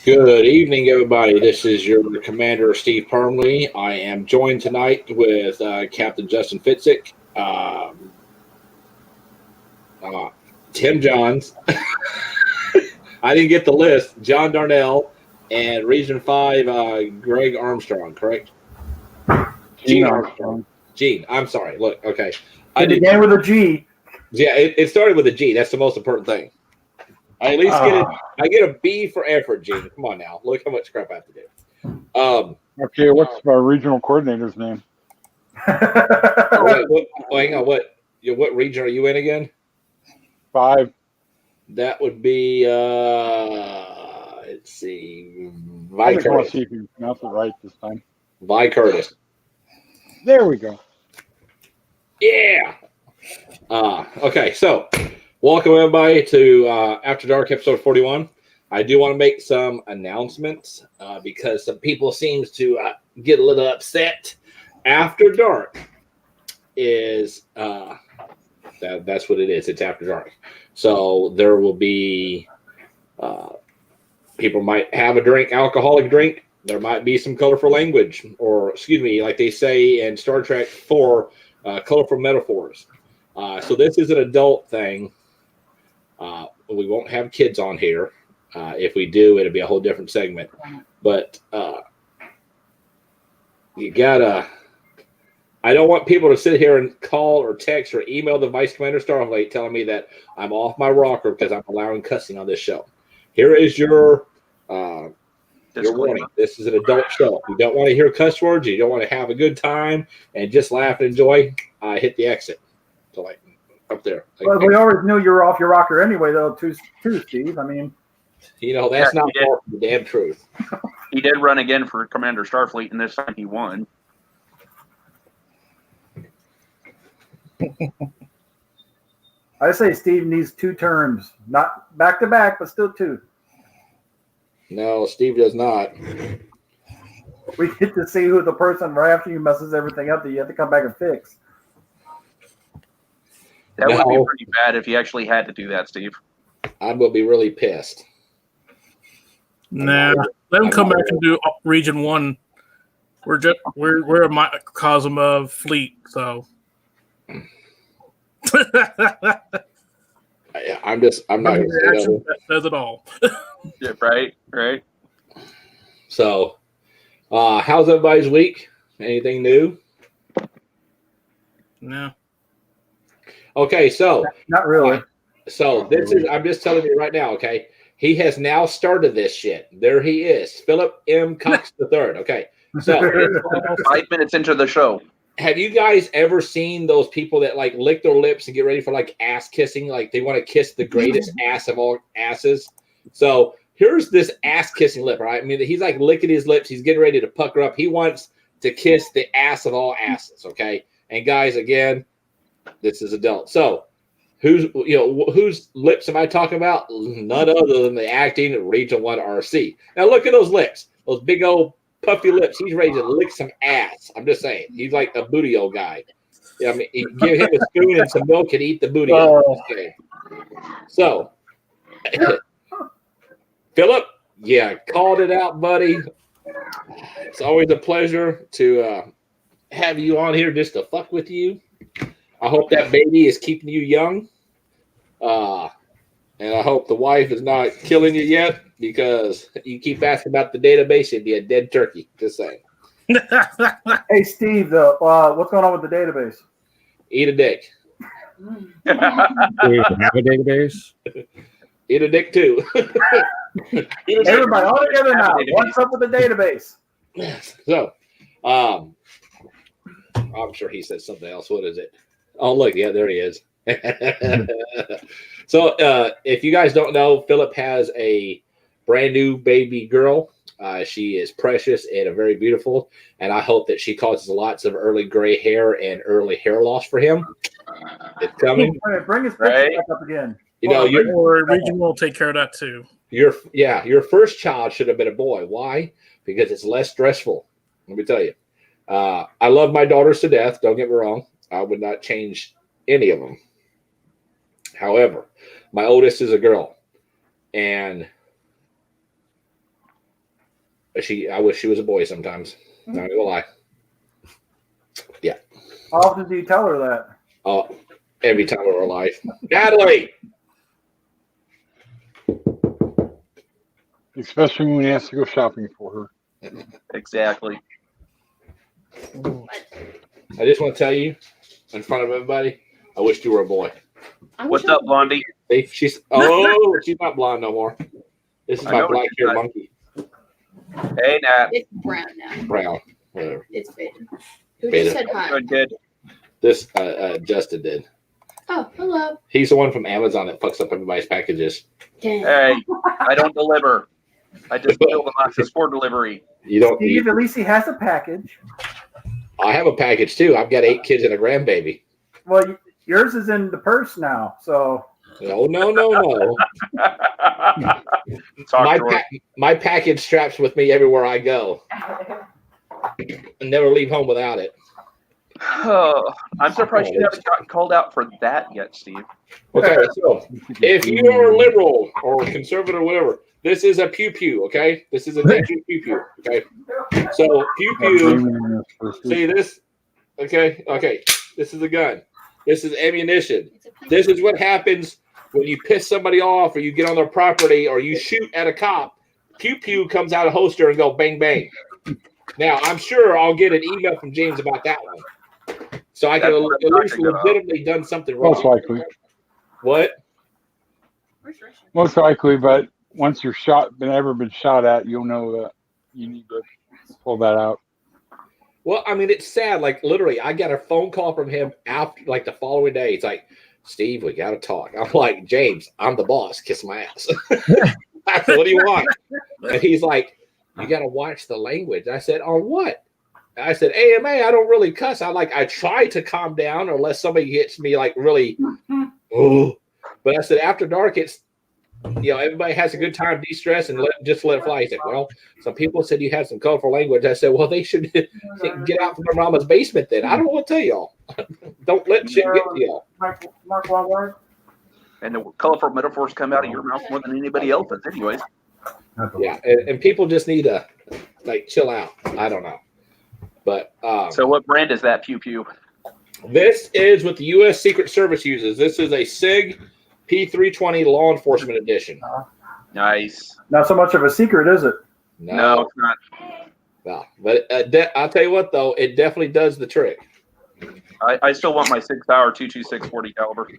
Good evening, everybody. This is your Commander, Steve Parmley. I am joined tonight with Captain Justin Fitzik, uh, Tim Johns. I didn't get the list. John Darnell and Region 5, Greg Armstrong, correct? Gene Armstrong. Gene, I'm sorry. Look, okay. It began with a G. Yeah, it started with a G. That's the most important thing. I at least get it. I get a B for effort, Gene. Come on now. Look how much crap I have to do. Okay, what's my regional coordinator's name? Hang on. What region are you in again? 5. That would be let's see. I just want to see if you pronounce it right this time. Vi Curtis. There we go. Yeah. Okay, so welcome everybody to After Dark episode 41. I do want to make some announcements because some people seems to get a little upset. After Dark is that's what it is. It's After Dark. So there will be people might have a drink, alcoholic drink. There might be some colorful language, or excuse me, like they say in Star Trek 4, colorful metaphors. So this is an adult thing. We won't have kids on here. If we do, it'll be a whole different segment. But you gotta. I don't want people to sit here and call or text or email the Vice Commander Starfleet telling me that I'm off my rocker because I'm allowing cussing on this show. Here is your warning. This is an adult show. If you don't want to hear cuss words, you don't want to have a good time and just laugh and enjoy, hit the exit. So like up there. Well, we always knew you were off your rocker anyway, though, too, Steve. I mean, that's not far from the damn truth. He did run again for Commander Starfleet, and this time he won. I say Steve needs 2 terms, not back to back, but still 2. No, Steve does not. We get to see who the person right after you messes everything up that you have to come back and fix. That would be pretty bad if you actually had to do that, Steve. I will be really pissed. Nah, let him come back and do Region 1. We're a microcosm of Fleet, so. I'm not going to say that says it all. Yeah, right. So, how's everybody's week? Anything new? No. Okay, so not really. So this is I'm just telling you right now, okay? He has now started this shit. There he is. Philip M. Cox III. Okay. So 5 minutes into the show. Have you guys ever seen those people that like lick their lips and get ready for like ass kissing? Like they want to kiss the greatest ass of all asses. So here's this ass kissing lip, right? I mean, he's like licking his lips. He's getting ready to pucker up. He wants to kiss the ass of all asses. Okay. And guys, again, this is adult. So whose lips am I talking about? None other than the acting Region 1 RC. Now look at those lips. Those big old puffy lips. He's ready to lick some ass. I'm just saying. He's like a booty-o guy. I mean, you give him a spoon and some milk and eat the booty. Okay. So, Philip, yeah, called it out, buddy. It's always a pleasure to have you on here just to fuck with you. I hope that baby is keeping you young. And I hope the wife is not killing you yet because you keep asking about the database, you'd be a dead turkey. Just saying. Hey, Steve, what's going on with the database? Eat a dick. Do you have a database? Eat a dick, too. Everybody, all together now. What's up with the database? So, I'm sure he said something else. What is it? Oh, look. Yeah, there he is. So, if you guys don't know, Philip has a brand new baby girl. She is precious and very beautiful, and I hope that she causes lots of early gray hair and early hair loss for him. It's coming. Bring his picture back up again. Your region will take care of that too. Your first child should have been a boy. Why? Because it's less stressful. Let me tell you. I love my daughters to death. Don't get me wrong. I would not change any of them. However, my oldest is a girl, and I wish she was a boy sometimes. Not gonna lie. Yeah. How often do you tell her that? Oh, every time of her life. Natalie! Especially when he has to go shopping for her. Exactly. I just want to tell you, in front of everybody, I wish you were a boy. What's up, Blondie? See, she's not blonde no more. This is I my know black-haired she's not. monkey. Hey, Nat. It's brown now. Brown. Whatever. It's faded. Who Faded. just said hi? Good, good. This Justin did. Oh, hello. He's the one from Amazon that fucks up everybody's packages. Dang. Hey, I don't deliver. I just fill the boxes for delivery. You don't. Steve, at least he has a package. I have a package too. I've got 8 kids and a grandbaby. Well, yours is in the purse now, so. No. Talk to her. My package straps with me everywhere I go. I never leave home without it. Oh, I'm surprised you haven't gotten called out for that yet, Steve. Okay, so if you are liberal or conservative or whatever, this is a pew pew, okay? This is a natural pew pew, okay? So pew pew, see this? Okay. This is a gun. This is ammunition. This is what happens when you piss somebody off or you get on their property or you shoot at a cop. Pew pew comes out of holster and go bang bang. Now I'm sure I'll get an email from James about that one. So I could at least legitimately done something wrong. Most likely. What? Most likely, but once you're been shot at, you'll know that you need to pull that out. Well, I mean, it's sad. Like, literally, I got a phone call from him after, like, the following day. It's like, Steve, we got to talk. I'm like, James, I'm the boss. Kiss my ass. I said, what do you want? And he's like, you got to watch the language. I said, on what? I said, AMA, I don't really cuss. I try to calm down unless somebody hits me, like, really. Oh. But I said, after dark, it's, everybody has a good time, de-stress, and just let it fly. He's like, well, some people said you had some colorful language. I said, well, they should get out from their mama's basement then. I don't know what to tell y'all. Don't let shit get to y'all. Mark Wahlberg. And the colorful metaphors come out of your mouth more than anybody else's, anyways. Yeah, and people just need to, like, chill out. I don't know. But So what brand is that pew pew? this is what the U.S. Secret Service uses. This is a SIG P320 Law Enforcement Edition. Nice. Not so much of a secret, is it? No, it's not. No. But I'll tell you what, though, it definitely does the trick. I still want my 6-hour 226 40 caliber.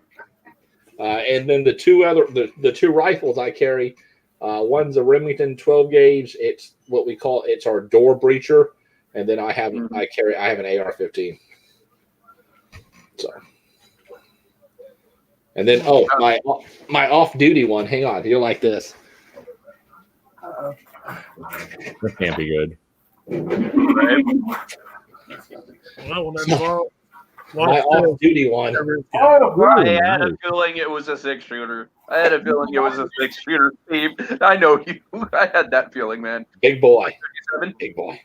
And then the two rifles I carry, one's a Remington 12 gauge. It's what we call our door breacher, and then I have an AR-15. So, and then my off-duty one. Hang on, you'll like this. That can't be good. Right? Well, then tomorrow. My off-duty one. I had a feeling it was a 6-shooter. Steve. I know you. I had that feeling, man. Big boy. 37? Big boy.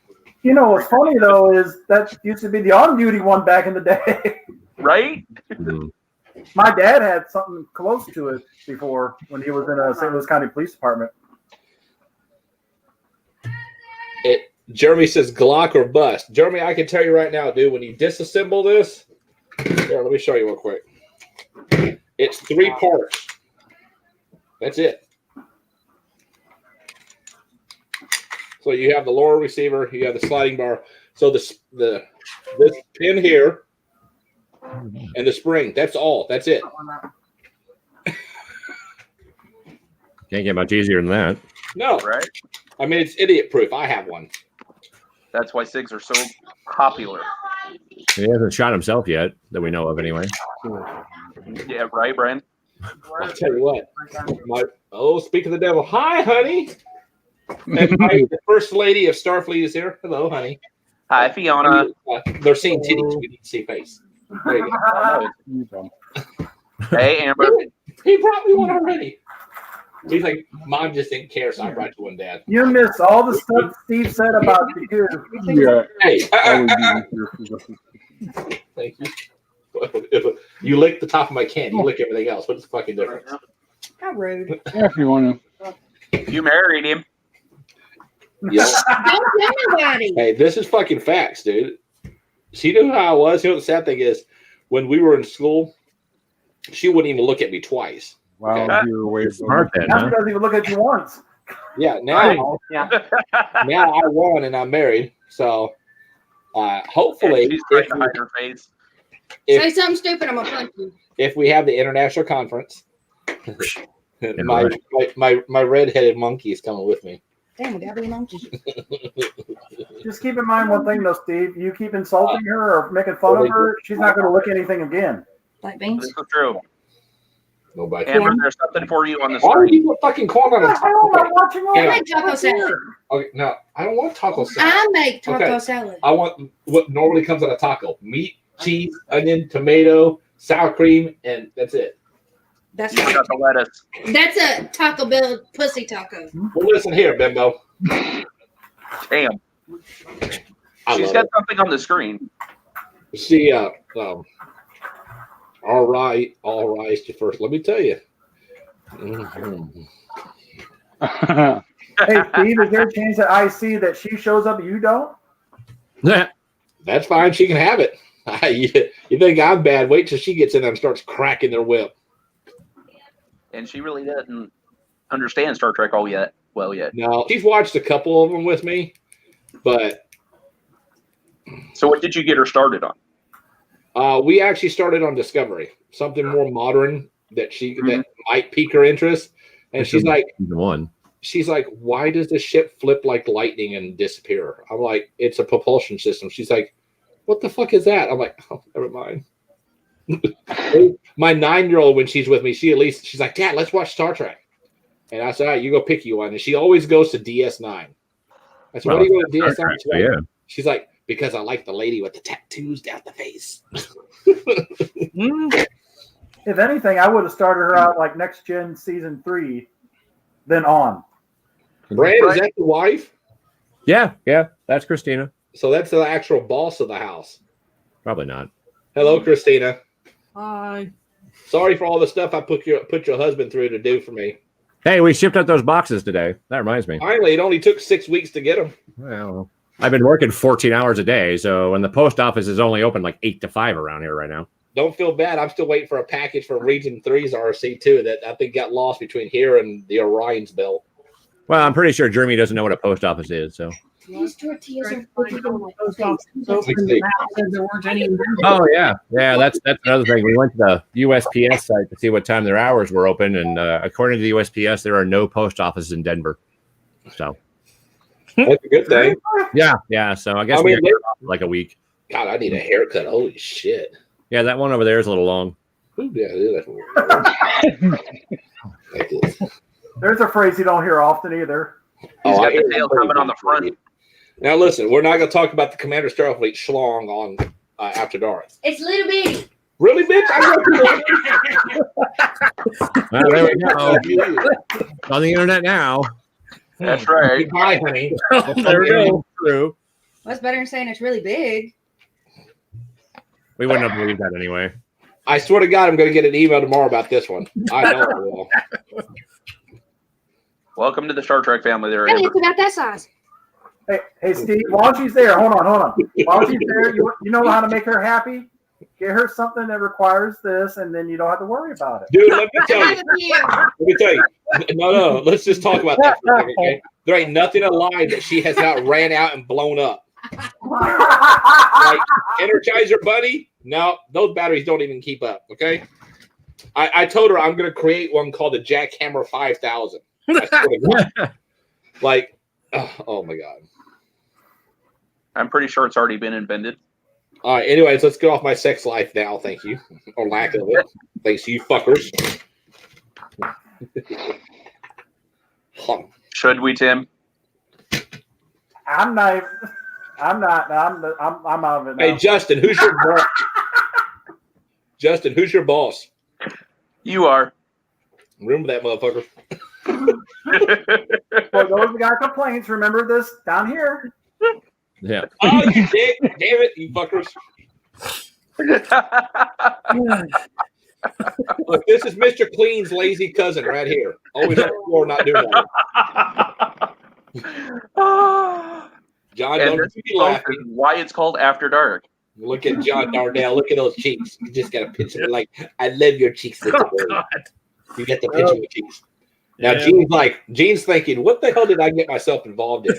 You know what's funny though is that used to be the on-duty one back in the day. Right? Mhm. My dad had something close to it before when he was in a St. Louis County Police Department. Jeremy says Glock or bust. Jeremy, I can tell you right now, dude, when you disassemble this, here, let me show you real quick. It's 3 parts. That's it. So you have the lower receiver, you have the sliding bar. So this pin here and the spring, that's all. That's it. Can't get much easier than that. No. Right? I mean, it's idiot proof. I have one. That's why SIGs are so popular. He hasn't shot himself yet that we know of, anyway. Yeah, right, Bran? I'll tell you what. Speak of the devil. Hi, honey. And the first lady of Starfleet is here. Hello, honey. Hi, Fiona. They're seeing titties. We need to see face. There you go. Hey, Amber. He brought me one already. He's like, Mom just didn't care, so I brought you one, Dad. You missed all the stuff Steve said about you too. Yeah. Hey, I would be thank you. You lick the top of my can. You lick everything else. What's the fucking difference? How rude. if you want to. You married him. Yeah. Don't tell nobody. Hey, this is fucking facts, dude. She knew how I was. You know what the sad thing is? When we were in school, she wouldn't even look at me twice. Wow, Okay. you're way Smart then, Now huh? she doesn't even look at you once. Yeah, now I won and I'm married. So hopefully, She's trying to hide her face. Say something stupid, I'm gonna punch you. if we have the international conference, Yeah, my redheaded monkey is coming with me. Damn, we gotta be a monkey. Just keep in mind one thing, though, Steve. You keep insulting her or making fun of her, she's not going to look anything again. Black This beans. is true. Nobody. Amber, there's something for you on the Why would screen. you put fucking corn on What the a hell am I taco? watching I Yeah. make taco salad. Okay, no, I don't want taco salad. I make taco Okay. salad. I want what normally comes on a taco: meat, cheese, onion, tomato, sour cream, and that's it. That's You got the lettuce. that's a Taco Bell pussy taco. Well, listen here, Bimbo. Damn. I She's love got it. something on the screen. See, all rise to first. Let me tell you. Mhm. Hey, Steve, is there a chance that I see that she shows up and you don't? That's fine. She can have it. You think I'm bad? Wait till she gets in there and starts cracking their whip. And she really doesn't understand Star Trek all yet. Well, yet. No, she's watched a couple of them with me, but So what did you get her started on? we actually started on Discovery, something more modern that that might pique her interest. And she's like, one. why does the ship flip like lightning and disappear? I'm like, it's a propulsion system. She's like, what the fuck is that? I'm like, oh, never mind. My 9-year-old, when she's with me, she's like, Dad, let's watch Star Trek. And I said, all right, you go pick you one. And she always goes to DS9. I said, what do you go to DS9? She's like, Yeah. she's like, because I like the lady with the tattoos down the face. If anything, I would have started her out like Next Gen Season 3, then on. Bran, is that the wife? Yeah, that's Christina. So that's the actual boss of the house. Probably not. Hello, Christina. Hi. Sorry for all the stuff I put your husband through to do for me. Hey, we shipped out those boxes today. That reminds me. Finally, it only took 6 weeks to get them. Well, I've been working 14 hours a day, so when the post office is only open like 8 to 5 around here right now. Don't feel bad. I'm still waiting for a package from Region 3's RC too that I think got lost between here and the Orion's belt. Well, I'm pretty sure Jeremy doesn't know what a post office is, so. These tortillas are Post freaking office opened and Matt said there weren't any. Oh yeah, that's another thing. We went to the USPS site to see what time their hours were open, and according to the USPS, there are no post offices in Denver. So That's a good thing. yeah. So I guess I we mean, have like a week. God, I need a haircut. Holy shit. Yeah, that one over there is a little long. Ooh, yeah, like this. There's a phrase you don't hear often either. He's Oh, I got hear the tail that. coming on the front. Now listen, we're not going to talk about the Commander Starfleet schlong on After Dark. It's little bitty. Really, bitch? Well, there we go. On the internet now. That's right. Goodbye, honey. There we go. True. What's better than saying it's really big? We wouldn't have believed that anyway. I swear to God, I'm going to get an email tomorrow about this one. I know I will. Welcome to the Star Trek family there, Hey, Amber. it's about that size. Hey, Steve, while she's there, hold on. While she's there, you know how to make her happy? Get her something that requires this, and then you don't have to worry about it. Dude, let me tell you. No. Let's just talk about that for a second, okay? There ain't nothing alive that she has not ran out and blown up. Like Energizer Bunny? No, those batteries don't even keep up, okay? I told her I'm going to create one called the Jackhammer 5000. I swear to God. Like, oh my God. I'm pretty sure it's already been invented. All right, anyways, let's get off my sex life now, thank you. Or lack of it. Thanks to you fuckers. Should we, Tim? I'm out of it now. Hey, Justin, who's your boss? Justin, who's your boss? You are. Remember that motherfucker. For those who got complaints, remember this down here. Yeah. Oh, you dick. Damn it, you fuckers. Look, this is Mr. Clean's lazy cousin right here. Always on the floor, not doing that. John, And don't this be laughing. is why it's called After Dark. Look at John Darnell. Look at those cheeks. You just got a picture of like, I love your cheeks. Little Oh, boy. God. You get the picture of the cheeks. Now, Yeah. Gene's thinking, what the hell did I get myself involved in?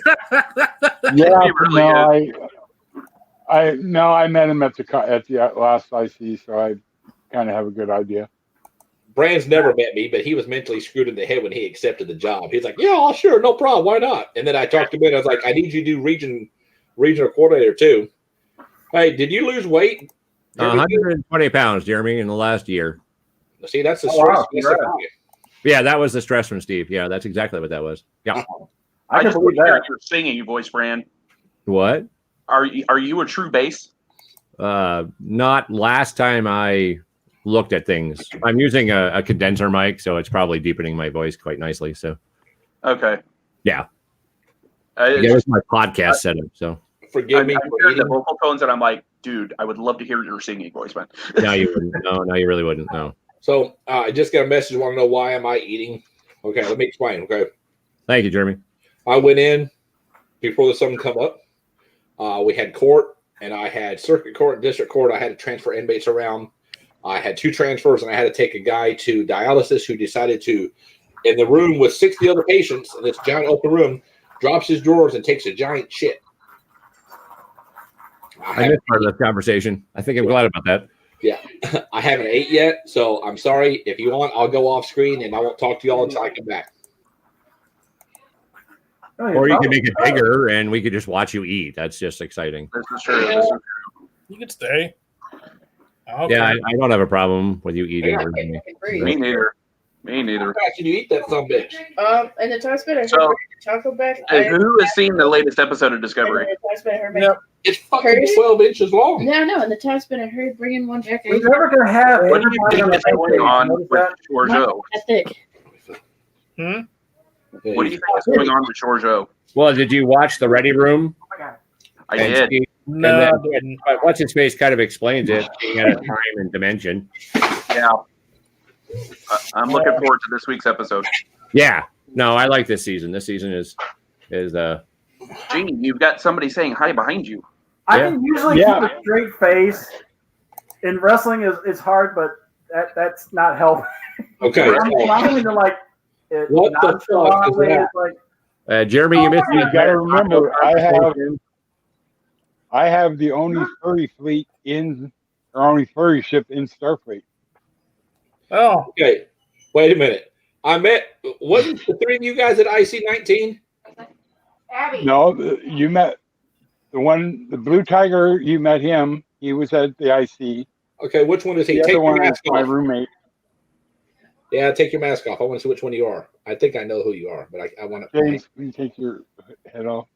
Yeah, He really I met him at the last IC, so I kind of have a good idea. Bran's never met me, but he was mentally screwed in the head when he accepted the job. He's like, yeah, sure, no problem. Why not? And then I talked to him and I was like, I need you to do regional coordinator too. Hey, did you lose weight? 120 pounds, Jeremy, in the last year. See, that's the Oh, stress. wow, congrats. Yeah, that was the stress from Steve. Yeah, that's exactly what that was. Yeah. I can just believe want to hear that. your singing voice, Bran. What? Are you a true bass? Not last time I looked at things. I'm using a condenser mic, so it's probably deepening my voice quite nicely. So Okay. yeah, It's that was my podcast setup. So Forgive I'm me for hearing the eating. vocal tones, and I'm like, dude, I would love to hear your singing voice, man. no, you wouldn't. No, you really wouldn't. No. So I just got a message. Want to know why am I eating? Okay, let me explain. Okay, Thank you, Jeremy. I went in before the sun come up. We had court, and I had circuit court and district court. I had to transfer inmates around. I had 2 transfers, and I had to take a guy to dialysis who decided to, in the room with 60 other patients, in this giant open room, drops his drawers and takes a giant shit. I missed part of this conversation. I think I'm glad about that. I haven't ate yet, so I'm sorry. If you want, I'll go off screen and I won't talk to y'all until I come back. Oh, Or you can make it bigger, and we could just watch you eat. That's just exciting. This is true. This is You can stay. Okay. Yeah, I don't have a problem with you eating. Yeah. or anything. true. Me neither. Me How neither. fast can you eat that son bitch? And the time spent I heard So- Choco Back. Who has seen the latest episode of Discovery? And the time spent I heard Yep. It's fucking Curtis? 12 inches long. No, and the time spent I heard bringing one back. We're never going to have What do you everybody think on the is same going page. on Notice with that? Giorgio? That thick. What do you think is going on with Giorgio? Well, did you watch the Ready Room? I And did. Steve- No, and I then- didn't. but what's his face kind of explains it, being at a time and dimension. Yeah. I'm looking forward to this week's episode. Yeah, no, I like this season. This season is Genie, you've got somebody saying hi behind you. I Yeah. can usually Yeah. keep a straight face. In wrestling, it's hard, but that's not helping. Okay. I'm going to like it. What the fuck is nonchalantly, that? it's like, Jeremy. You missed You the got to remember, conversation. I have the only furry furry ship in Starfleet. Oh, Okay. Wait a minute. Wasn't the 3 of you guys at IC-19? Abby. No, you met the Blue Tiger. You met him. He was at the IC. Okay, which one is he? The Take other your one is mask my off. roommate. Yeah, take your mask off. I want to see which one you are. I think I know who you are, but I want to. James, will you take your head off?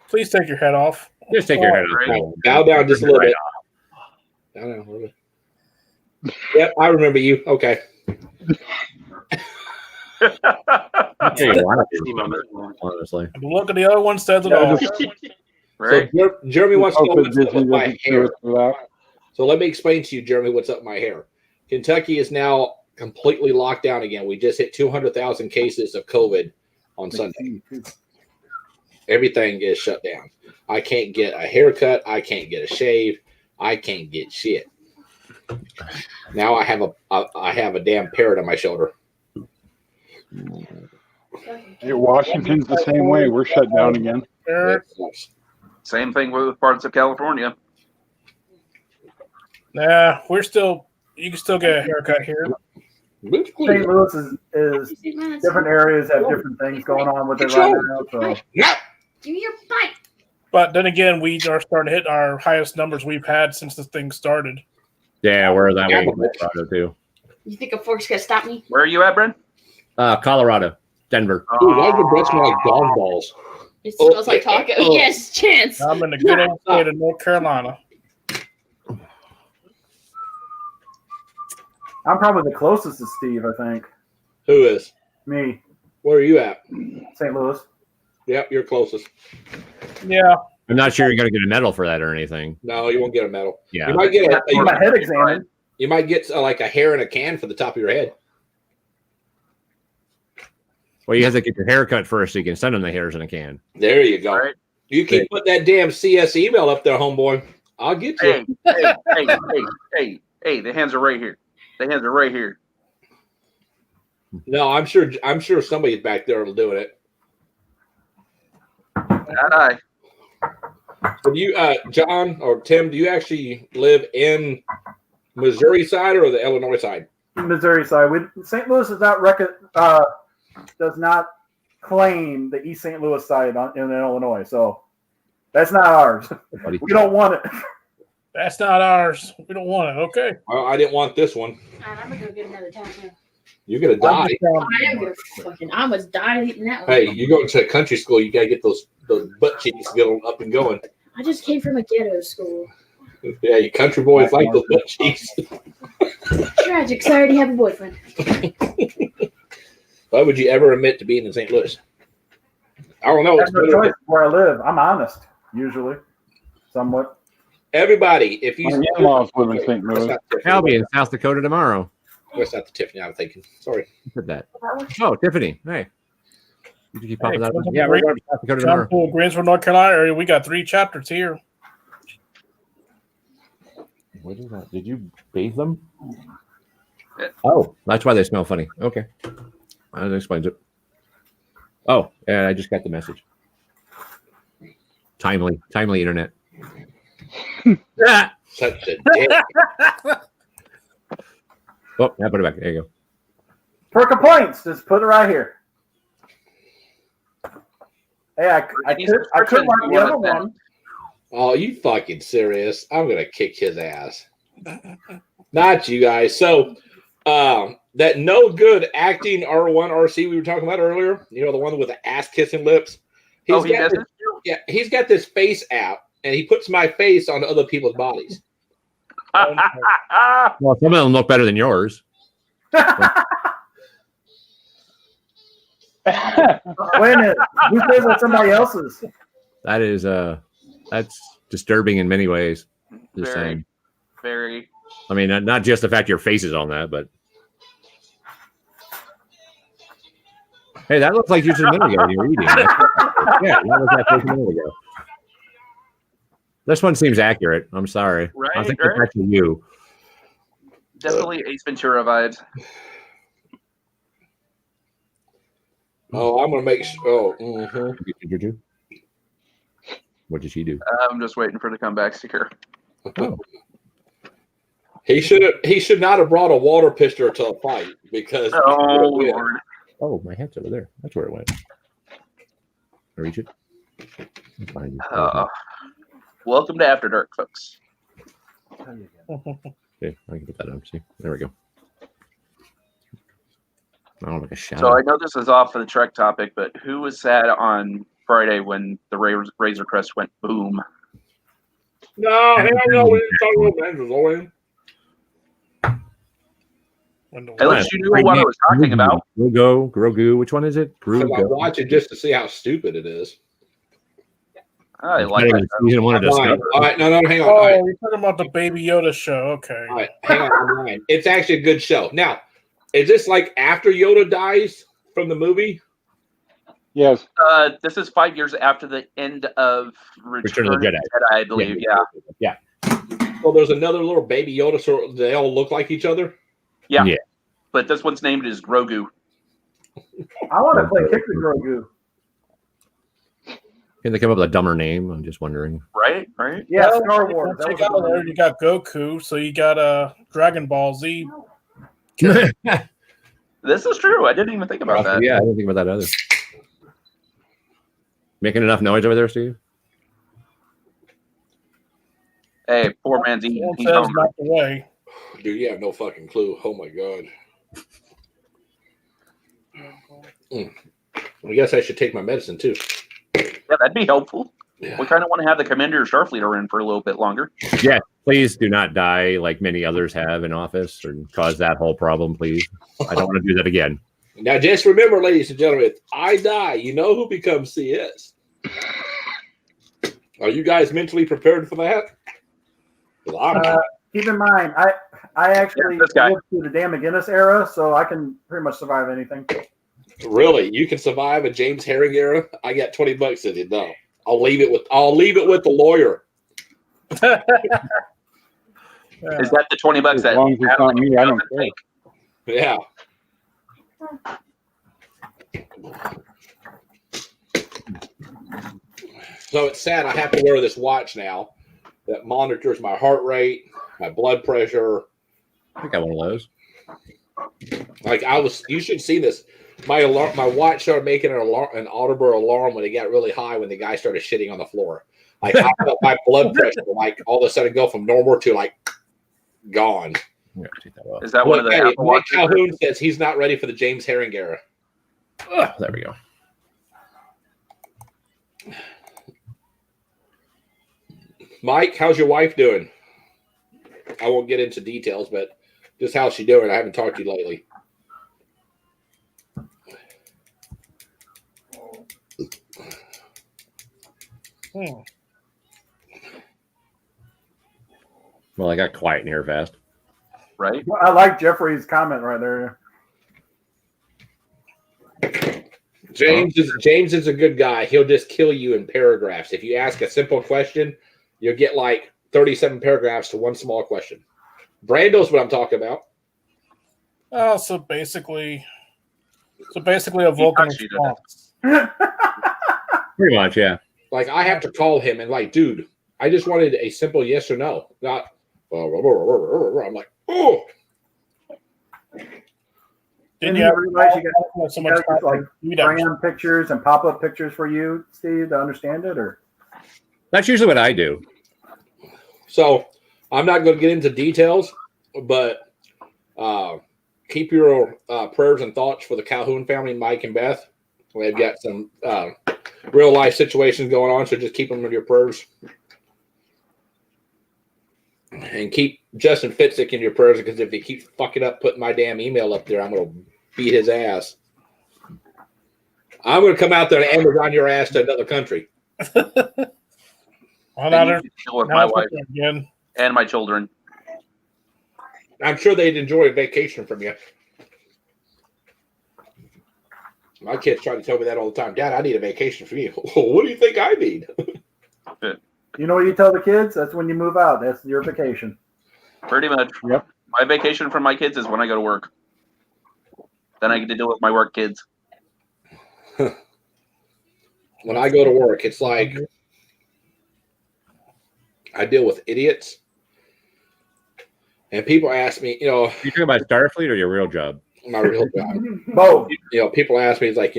please take your head off. Just take your head Right. off. Bow down just a little bit. Bow down a little bit. Yep, I remember you. Okay. I'll tell you what, honestly. The look of the other one says it all. Right? So Jeremy wants to know Hope what's that up with Disney my doesn't sue hair. us for that. So let me explain to you, Jeremy, what's up with my hair. Kentucky is now completely locked down again. We just hit 200,000 cases of COVID on Sunday. Everything is shut down. I can't get a haircut. I can't get a shave. I can't get shit. Now I have a damn parrot on my shoulder. Hey, Washington's the same way. We're shut down again. Eric, Same thing with parts of California. nah, you can still get a haircut here. St. Louis is different areas have different things going on with it right now. So Yeah. Give me your bite. But then again, we are starting to hit our highest numbers we've had since this thing started. Yeah, we're that way in Colorado too. You think a fork's gonna stop me? Where are you at, Bren? Colorado, Denver. Ooh, why does your breath smell like dog balls? It smells like taco. Oh. Yes, chance. I'm in the good old state of North Carolina. I'm probably the closest to Steve. I think Who is? me, Where are you at? St. Louis. Yep, you're closest. Yeah. I'm not sure you're going to get a medal for that or anything. No, you won't get a medal. Yeah. You might get Get my head examined. like a hair in a can for the top of your head. Well, you have to get your hair cut first so you can send them the hairs in a can. There you go. Right. You keep putting that damn CS email up there, homeboy. I'll get you. Hey, the hands are right here. The hands are right here. No, I'm sure somebody back there will do it. Aye. So do you, John or Tim, do you actually live in Missouri side or the Illinois side? Missouri side. St. Louis does not claim the East St. Louis side in Illinois, so that's not ours. We don't want it. That's not ours. We don't want it. Okay. Well, I didn't want this one. I'm gonna go get another tattoo. You're gonna die. I almost died eating that one. Hey, you go to country school, you gotta get those butt cheeks to get them up and going. I just came from a ghetto school. Yeah, you country boys like those butt cheeks. Tragic. 'Cause I already have a boyfriend. Why would you ever admit to being in St. Louis? I don't know. That's no choice where I live. I'm honest, usually, somewhat. Everybody, if you My in-laws live in St. Louis. I'll be in South Dakota tomorrow. That's not the Tiffany I'm thinking. Sorry. Look at that. Oh, Tiffany. Hey. Did you keep popping that? Hey, Yeah, we're going to South Dakota John tomorrow. Poole, Greensboro, North Carolina area. We got 3 chapters here. What is that? Did you bathe them? Oh, that's why they smell funny. Okay. That explains it. Oh, yeah, I just got the message. Timely internet. Such a dick. Oh, I put it back. There you go. For complaints, just put it right here. Hey, I could mark the other one. Oh, you fucking serious? I'm gonna kick his ass. Not you guys. So, that no good acting R1 RC we were talking about earlier. You know, the one with the ass kissing lips. He's got this face app, and he puts my face on other people's bodies. Well, some of them look better than yours. Wait a minute. Who says that's somebody else's? That is that's disturbing in many ways. Just saying. Very. I mean, not just the fact your face is on that, but hey, that looks like you just a minute ago. You're eating. Yeah, that was that face a minute ago. This one seems accurate. I'm sorry. Right, I think it's actually you. Definitely Ace Ventura vibes. Oh, I'm gonna make sure. Oh, mm-hmm. What did she do? I'm just waiting for the comeback sticker. Oh. He should not have brought a water pitcher to a fight because. Oh Lord! Oh, my head's over there. That's where it went. I reach it. Find Welcome to After Dark, folks. Okay, I can put that up. See, there we go. Oh, like a shadow. So I know this is off of the Trek topic, but who was sad on Friday when the Razor Crest went boom? No, hell no, we didn't talk about Avengers, Owen. At least you knew what I was talking about. Grogu. Which one is it? I watch it just to see how stupid it is. I like that. You didn't want to discover. All right, no, hang on. Oh, All right. you're talking about the Baby Yoda show. Okay. All right, hang on. It's actually a good show. Now, is this like after Yoda dies from the movie? Yes. This is 5 years after the end of Return of the Jedi. I believe. Yeah. Well, there's another little baby Yoda, so they all look like each other. Yeah. Yeah. But this one's named as Grogu. I want to play Kick the Grogu. Can they come up with a dumber name? I'm just wondering. Right. Yeah, Well, Star Wars. That Take was a out good there, one. you got Goku, so you got Dragon Ball Z. This is true. I didn't even think about that. Yeah, I didn't think about that either. Making enough noise over there, Steve? Hey, poor man's eating. Someone He's says hungry. not the way. Dude, you have no fucking clue. Oh my god. I guess I should take my medicine too. Yeah, that'd be helpful. Yeah. We kind of want to have the Commander Starfleet in for a little bit longer. Yeah, please do not die like many others have in office or cause that whole problem, please. I don't want to do that again. Now, just remember, ladies and gentlemen, if I die, you know who becomes CS. Are you guys mentally prepared for that? Keep in mind, I actually this guy. lived through the Dan McGinnis era, so I can pretty much survive anything. Really? You can survive a James Herring era? I got $20 to you. No. I'll leave it with the lawyer. Is that the $20 As that long as it's not me, I don't care. Yeah. So it's sad I have to wear this watch now that monitors my heart rate, my blood pressure. I got one of those. Like you should see this. My watch started making an audible alarm when it got really high when the guy started shitting on the floor. Like I felt my blood pressure like all of a sudden go from normal to like gone. Yeah, take that off. Is that one of the Apple Mike Watches? Calhoun says he's not ready for the James Herring era. Oh, there we go. Mike, how's your wife doing? I won't get into details, but just how's she doing? I haven't talked to you lately. Well, I got quiet in here fast. Right? I like Jeffrey's comment right there. James is a good guy. He'll just kill you in paragraphs. If you ask a simple question, you'll get like 37 paragraphs to one small question. Brando's what I'm talking about. Oh, so basically a Vulcan response. Pretty much, yeah. Like I have to call him and like, dude, I just wanted a simple yes or no. Not I'm like, oh. Didn't And you you ever realize you got so much like you don't. brand pictures and pop-up pictures for you, Steve, to understand it, or That's usually what I do. So I'm not going to get into details, but keep your prayers and thoughts for the Calhoun family, Mike and Beth. They've got some real life situations going on, so just keep them in your prayers. And keep Justin Fitzik in your prayers, because if he keeps fucking up putting my damn email up there, I'm going to beat his ass. I'm going to come out there and Amazon your ass to another country. Well, And you can deal with my wife again. and my children. I'm sure they'd enjoy a vacation from you. My kids try to tell me that all the time. Dad, I need a vacation from you. What do you think I need? you know what you tell the kids? That's when you move out. That's your vacation. Pretty much. Yep. My vacation from my kids is when I go to work. Then I get to deal with my work kids. When I go to work, it's like I deal with idiots. And people ask me, You talking about Starfleet or your real job? my real job. Both. People ask me, it's like,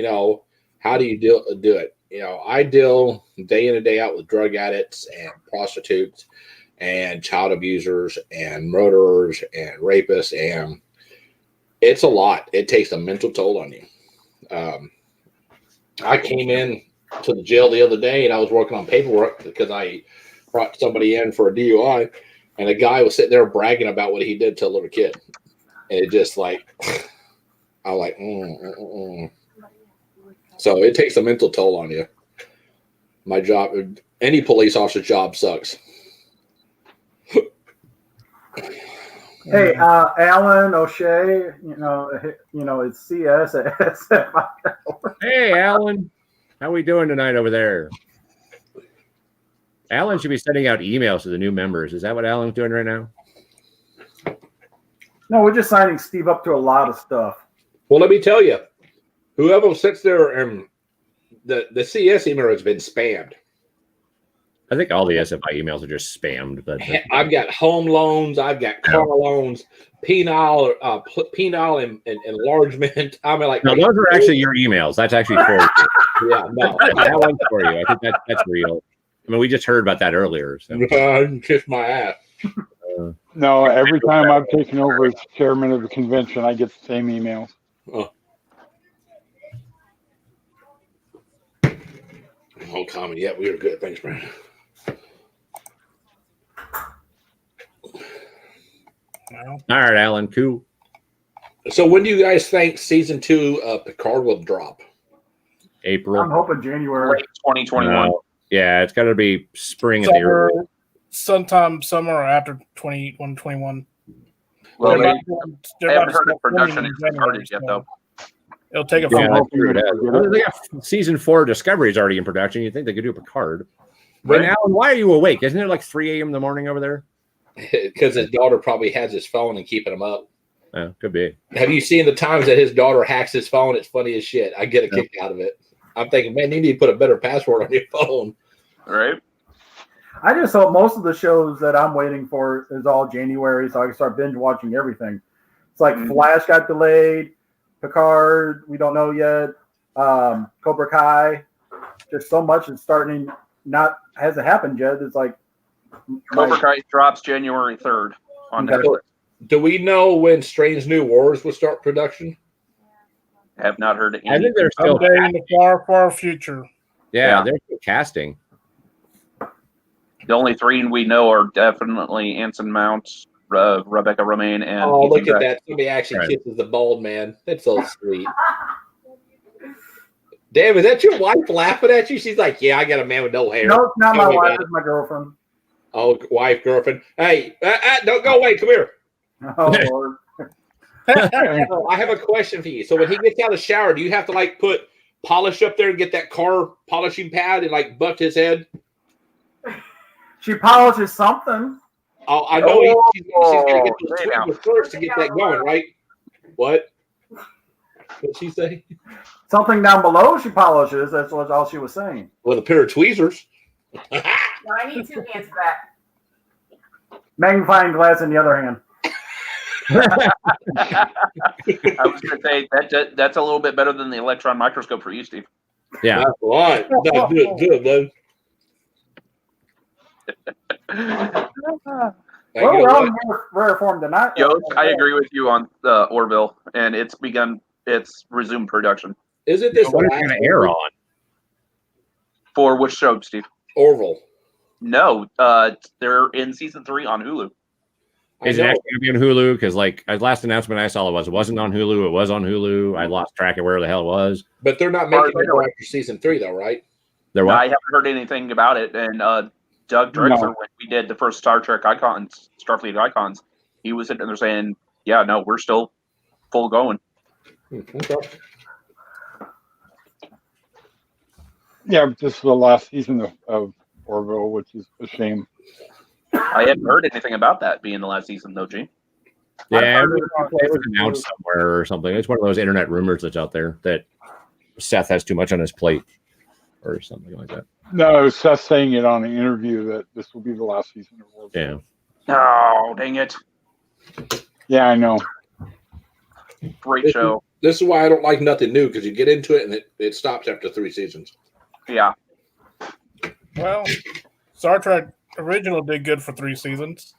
how do you do it? I deal day in and day out with drug addicts and prostitutes and child abusers and murderers and rapists, and it's a lot. It takes a mental toll on you. I came in to the jail the other day and I was working on paperwork because I brought somebody in for a DUI, and a guy was sitting there bragging about what he did to a little kid. And it just like, I was like, So it takes a mental toll on you. My job, any police officer's job sucks. Hey, Alan O'Shea, it's CS at SF. Hey, Alan. How we doing tonight over there? Alan should be sending out emails to the new members. Is that what Alan's doing right now? No, we're just signing Steve up to a lot of stuff. Well, let me tell you, whoever sits there and the CS email has been spammed. I think all the SFI emails are just spammed. But I've got home loans, I've got car loans, penile enlargement. I mean, like, no, those are actually your emails. That's actually for you. Yeah, no, That one's for you. I think that's real. I mean, we just heard about that earlier. So. Kiss my ass. No, every time I've taken over as chairman of the convention, I get the same emails. No comment yet. We were good. Thanks, Bran. No. All right, Alan. Cool. So when do you guys think season 2 of Picard will drop? April. I'm hoping January. Late 2021. Yeah, it's got to be spring at the Summer, early. sometime summer or after 21. Well, They're they about to- they're haven't about to heard start of production filming in started January, yet, so though. It'll take a Yeah, few. that's true. hoping It they is. forget it. They got season 4 Discovery is already in production. You'd think they could do Picard. But Right. Alan, why are you awake? Isn't it like 3 a.m. in the morning over there? Because his daughter probably has his phone and keeping him up. Yeah, could be. Have you seen the times that his daughter hacks his phone? It's funny as shit. I get a kick out of it. I'm thinking, man, you need to put a better password on your phone. Right? I just hope most of the shows that I'm waiting for is all January, so I can start binge watching everything. It's like Flash got delayed, Picard, we don't know yet, Cobra Kai. Just so much is starting, hasn't happened yet. It's like Cobra Kai drops January 3rd on Okay. Netflix. Do we know when Strange New Worlds will start production? Have not heard I any. think they're still Someday in the far, far future. yeah, they're still casting. The only 3 we know are definitely Anson Mount, Rebecca Romaine, and Oh, look Ethan at Beck. that. Somebody actually Right. kisses the bald man. That's so sweet. Damn, is that your wife laughing at you? She's like, yeah, I got a man with no hair. no, it's not Tell my me wife, about it. it's my girlfriend. Oh, wife, girlfriend. Hey, don't go away. Come here. Oh, Lord. Oh, I have a question for you. So when he gets out of the shower, do you have to like put polish up there and get that car polishing pad and like butt his head? She polishes something. Oh, I know she's going to get those hey, now. tweezers first to get that going, right? What? What'd she say? Something down below she polishes. That's what all she was saying. With a pair of tweezers. No, I need to answer that. Magnifying glass in the other hand. I was going to say that's a little bit better than the electron microscope for you, Steve. Yeah. That's right. That's good, man. Well, You know we're what? on rare form tonight. Yo, I agree with you on Orville, and it's resumed production. Isn't this What the are they last going to air on? For which show, Steve? Orville? No, they're in season 3 on Hulu. Is it actually going to be on Hulu? Because like last announcement I saw it wasn't on Hulu. It was on Hulu. I lost track of where the hell it was. But they're not making it go after season 3, though, right? There I was. haven't heard anything about it. And Doug Drexler, when we did the first Star Trek icons, Starfleet icons, he was sitting there saying, "Yeah, no, we're still full going." Okay. Yeah, but this is the last season of Orville, which is a shame. I hadn't heard anything about that being the last season, though, Gene. Yeah, it was announced somewhere or something. It's one of those internet rumors that's out there that Seth has too much on his plate or something like that. No, it was Seth saying it on an interview that this will be the last season of Orville. Yeah. Oh, dang it. Yeah, I know. Great show. This is why I don't like nothing new, because you get into it and it stops after 3 seasons. Yeah. Well, Star Trek original did good for 3 seasons.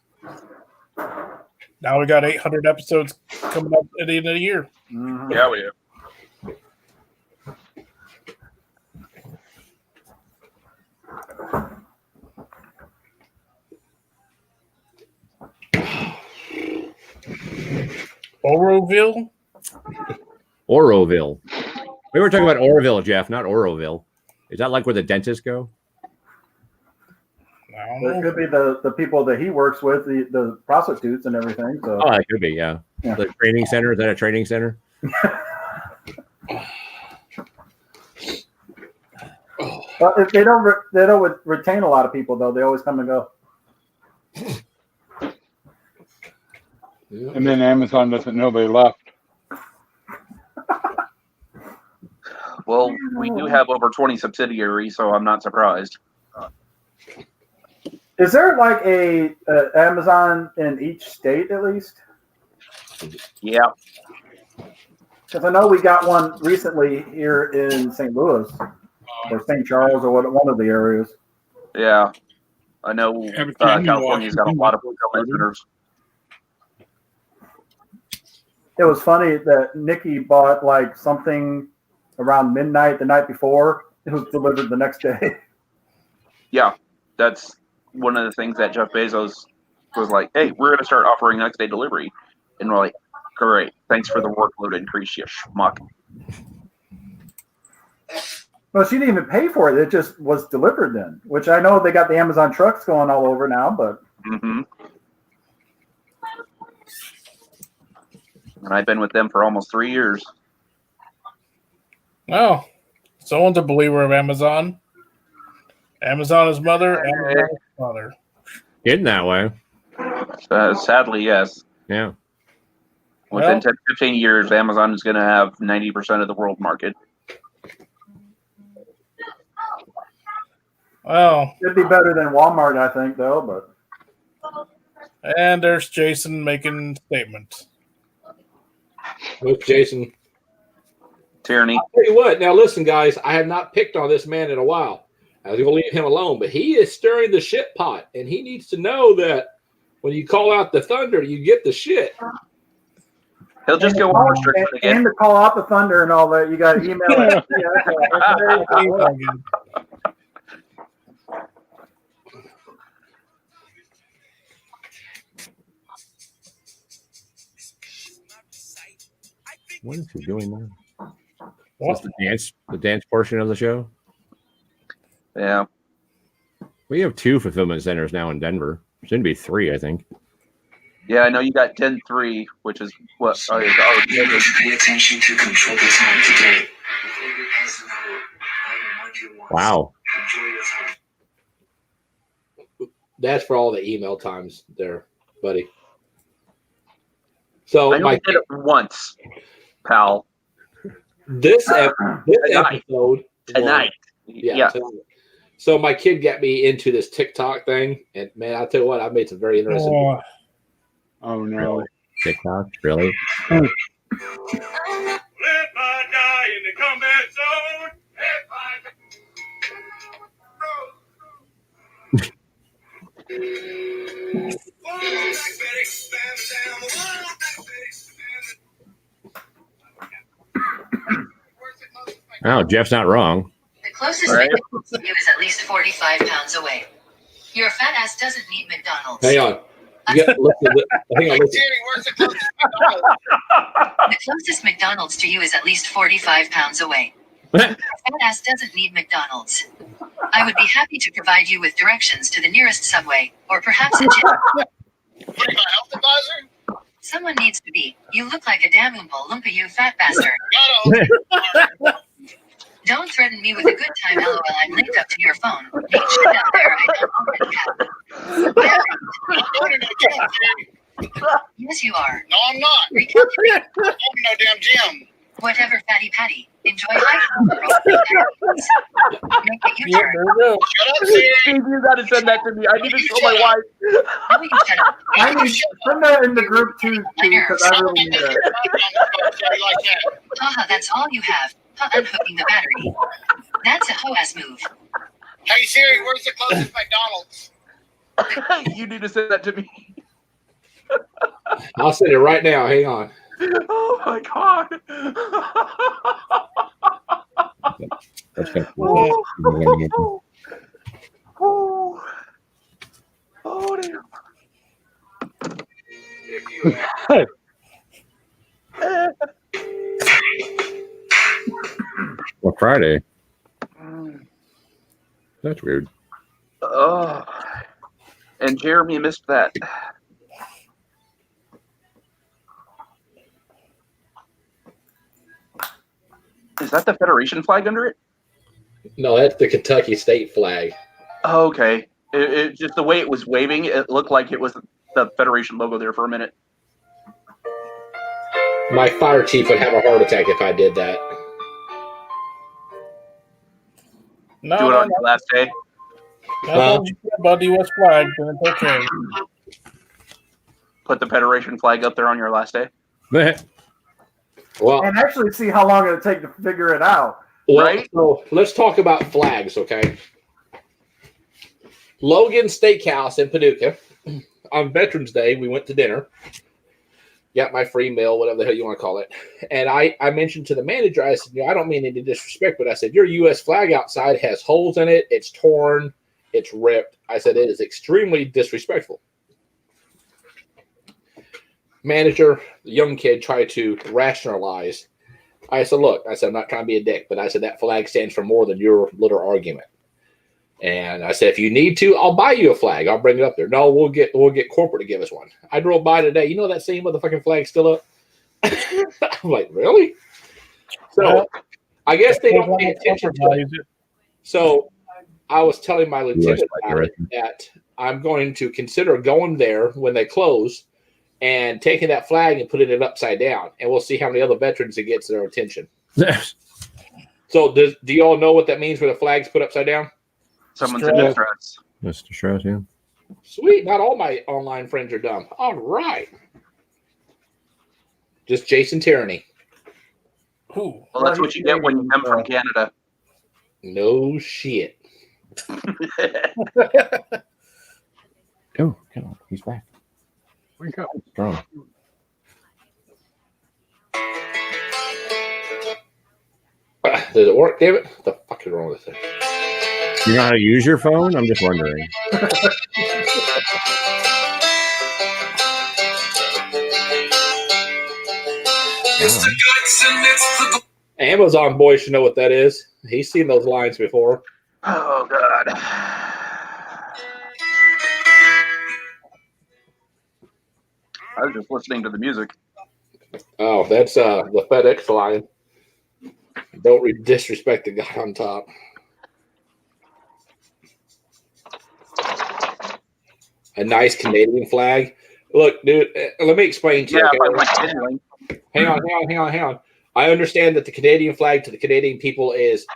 Now we got 800 episodes coming up at the end of the year. Mhm. Yeah, we do. Oroville? Oroville. We were talking about Oroville, Jeff, not Oroville. Is that like where the dentists go? I don't It know. could be the people that he works with, the prostitutes and everything. So Oh, it could be, yeah. Yeah. The training center, is that a training center? but if they don't retain a lot of people though. They always come and go. And then Amazon doesn't know they left. Well, we do have over 20 subsidiaries, so I'm not surprised. Is there like a Amazon in each state at least? Yeah. Because I know we got one recently here in St. Louis or St. Charles or one of the areas. Yeah. I know California's got a lot of fulfillment centers. It was funny that Nikki bought like something around midnight the night before. It was delivered the next day. Yeah. That's one of the things that Jeff Bezos was like, hey, we're going to start offering next day delivery. And we're like, great. Thanks for the workload increase, you schmuck. Well, she didn't even pay for it. It just was delivered then, which I know they got the Amazon trucks going all over now, but. Mm-hmm. And I've been with them for almost 3 years. Well, someone's a believer of Amazon. Amazon is mother, Amazon is father. Getting that way. Sadly, yes. Yeah. Within 10, 15 years, Amazon is going to have 90% of the world market. Well, It'd be better than Walmart, I think, though. But and there's Jason making statements. With Jason. Tyranny. I'll tell you what. Now, listen, guys. I have not picked on this man in a while. I was going to leave him alone, but he is stirring the shit pot, and he needs to know that when you call out the thunder, you get the shit. He'll just go on restriction again. And to call out the thunder and all that, you got to email it. What is he doing now? What? The dance portion of the show? Yeah. We have 2 fulfillment centers now in Denver. Soon to be 3, I think. Yeah, I know you got 10-3, which is what. Pay attention to control the time today. Wow. That's for all the email times there, buddy. So I only did it once, pal. This episode Tonight. Yeah. tonight. So my kid got me into this TikTok thing, and man, I'll tell you what, I made some very interesting. Oh no. TikTok, really? Let my die in the combat zone. Oh, Jeff's not wrong. The closest McDonald's to you is at least 45 pounds away. Your fat ass doesn't need McDonald's. Hang on. Hang on, listen. The closest McDonald's to you is at least 45 pounds away. Your fat ass doesn't need McDonald's. I would be happy to provide you with directions to the nearest Subway, or perhaps a gym. What are you, my health advisor? Someone needs to be. You look like a damn Oompa Loompa, you fat bastard. Don't threaten me with a good time, LOL. I'm linked up to your phone. Make shit out there I don't already have. I'm going to no gym, Jerry. Yes, you are. No, I'm not. Recalculate. I'm going to no damn gym. Whatever, fatty patty. Enjoy hiking. Make a U-turn. Shut up, Jerry. You got to send that to me. I need to show my wife. No, you shut up. I need send that in the group too, because I really need it. Like that. Haha, that's all you have. Unhooking the battery. That's a hoe-ass move. Hey, Siri, where's the closest McDonald's? You need to send that to me. I'll send it right now. Hang on. Oh my god. That's kind of Oh, cool. oh, oh, damn. Well, Friday. That's weird. Oh, and Jeremy missed that. Is that the Federation flag under it? No, that's the Kentucky state flag. Oh, okay. It just the way it was waving, it looked like it was the Federation logo there for a minute. My fire chief would have a heart attack if I did that. No, Do it on your last day. About the U.S. flag, then it's okay. Put the Federation flag up there on your last day. Well, And actually see how long it'll take to figure it out. Right? So let's talk about flags, okay? Logan Steakhouse in Paducah. On Veterans Day, we went to dinner. Got my free meal, whatever the hell you want to call it. And I mentioned to the manager, I said, I don't mean any disrespect, but I said, your U.S. flag outside has holes in it. It's torn. It's ripped. I said, it is extremely disrespectful. Manager, the young kid, tried to rationalize. I said, look, I'm not trying to be a dick, but I said, that flag stands for more than your little argument. And I said, if you need to, I'll buy you a flag. I'll bring it up there. No, we'll get corporate to give us one. I drove by today. You know that same motherfucking flag's still up? I'm like, really? So I guess they don't pay attention to it. So I was telling my lieutenant about it, that I'm going to consider going there when they close and taking that flag and putting it upside down, and we'll see how many other veterans it gets their attention. So do you all know what that means when the flag's put upside down? Someone's in distress. That's distress, yeah. Sweet. Not all my online friends are dumb. All right. Just Jason Tyranny. Ooh. Well, that's what you get when you come from Canada. No shit. Oh, come on. He's back. Wake up. Strong. Does it work, damn it? What the fuck is wrong with it? You know how to use your phone? I'm just wondering. Amazon boy should know what that is. He's seen those lines before. Oh, God. I was just listening to the music. Oh, that's the FedEx line. Don't disrespect the guy on top. A nice Canadian flag. Look, dude, let me explain to you. Okay? Hang on. I understand that the Canadian flag to the Canadian people is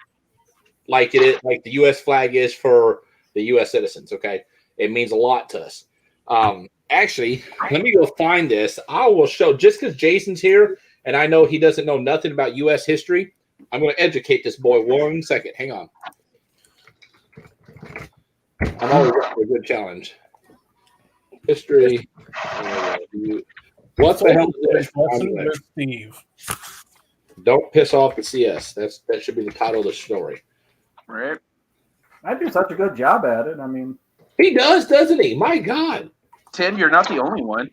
like it is, like the U.S. flag is for the U.S. citizens. Okay, it means a lot to us. Actually, let me go find this. I will show, just because Jason's here and I know he doesn't know nothing about U.S. history, I'm going to educate this boy 1 second. Hang on. I'm always up for a good challenge. History. What the hell is this? Steve. Don't piss off the CS. That should be the title of the story. Right. I do such a good job at it. I mean, he does, doesn't he? My God. Tim, you're not the only one.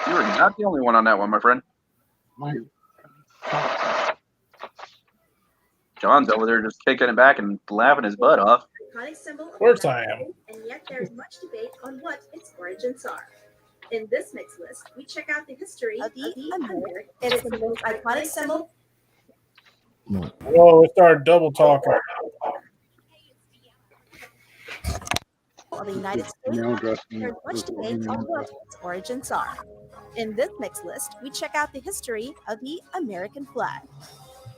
You are not the only one on that one, my friend. John's over there just kicking it back and laughing his butt off. Of course I am. And yet there is much debate on what its origins are. In this mixed list, we check out the history of the American. It is the most iconic symbol. Whoa, it started double talking. Of the United States, there's much debate on what its origins are. In this mixed list, we check out the history of the American flag.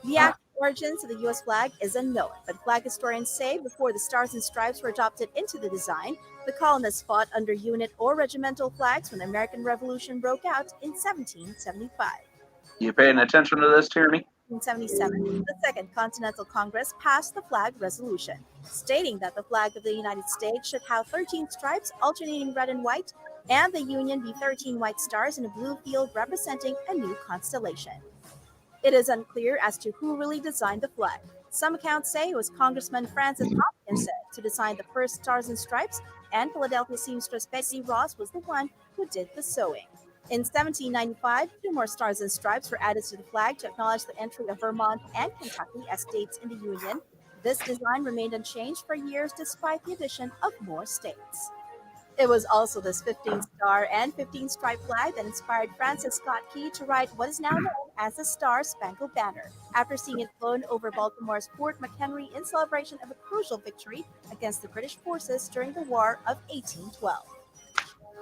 The actual origins of the U.S. flag is unknown, but flag historians say before the stars and stripes were adopted into the design, the colonists fought under unit or regimental flags when the American Revolution broke out in 1775. You paying attention to this, Tierney? 1777, the Second Continental Congress passed the flag resolution, stating that the flag of the United States should have 13 stripes alternating red and white, and the Union be 13 white stars in a blue field representing a new constellation. It is unclear as to who really designed the flag. Some accounts say it was Congressman Francis Hopkins to design the first stars and stripes, and Philadelphia seamstress Betsy Ross was the one who did the sewing. In 1795, 2 more stars and stripes were added to the flag to acknowledge the entry of Vermont and Kentucky as states in the Union. This design remained unchanged for years despite the addition of more states. It was also this 15-star and 15-stripe flag that inspired Francis Scott Key to write what is now known as the Star-Spangled Banner, after seeing it flown over Baltimore's Fort McHenry in celebration of a crucial victory against the British forces during the War of 1812.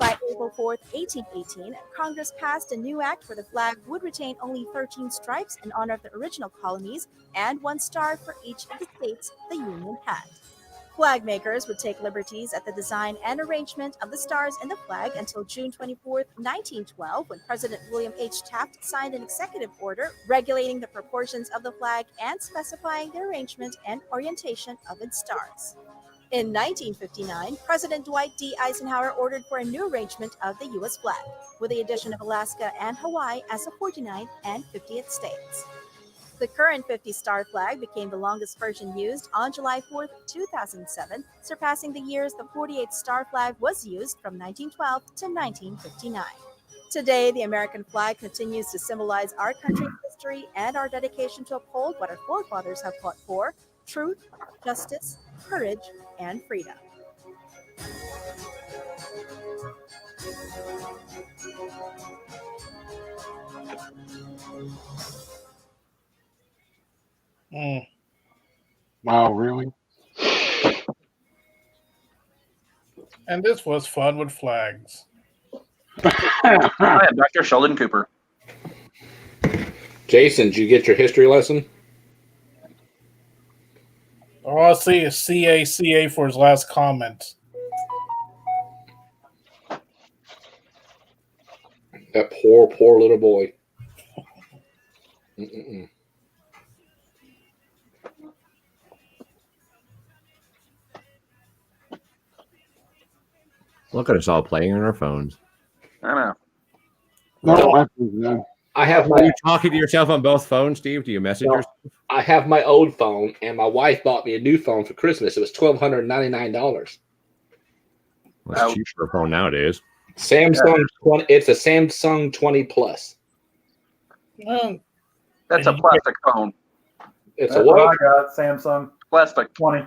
By April 4, 1818, Congress passed a new act where the flag would retain only 13 stripes in honor of the original colonies and 1 star for each of the states the Union had. Flag makers would take liberties at the design and arrangement of the stars in the flag until June 24, 1912, when President William H. Taft signed an executive order regulating the proportions of the flag and specifying the arrangement and orientation of its stars. In 1959, President Dwight D. Eisenhower ordered for a new arrangement of the U.S. flag, with the addition of Alaska and Hawaii as the 49th and 50th states. The current 50-star flag became the longest version used on July 4, 2007, surpassing the years the 48-star flag was used from 1912 to 1959. Today, the American flag continues to symbolize our country's history and our dedication to uphold what our forefathers have fought for: truth, justice, courage, and freedom. Wow, really? And this was fun with flags. I am Dr. Sheldon Cooper. Jason, did you get your history lesson? All I see is CA for his last comment. That poor little boy. Mm-mm-mm. Look at us all playing on our phones. I know. No, my phone's done. I have Are my you talking to yourself on both phones, Steve? Do you message yourself? I have my old phone, and my wife bought me a new phone for Christmas. It was $1,299. Well, it's cheap for a phone nowadays. Samsung 20. It's a Samsung 20 Plus. That's a plastic phone. It's That's a what? what I got. Samsung Plastic. 20.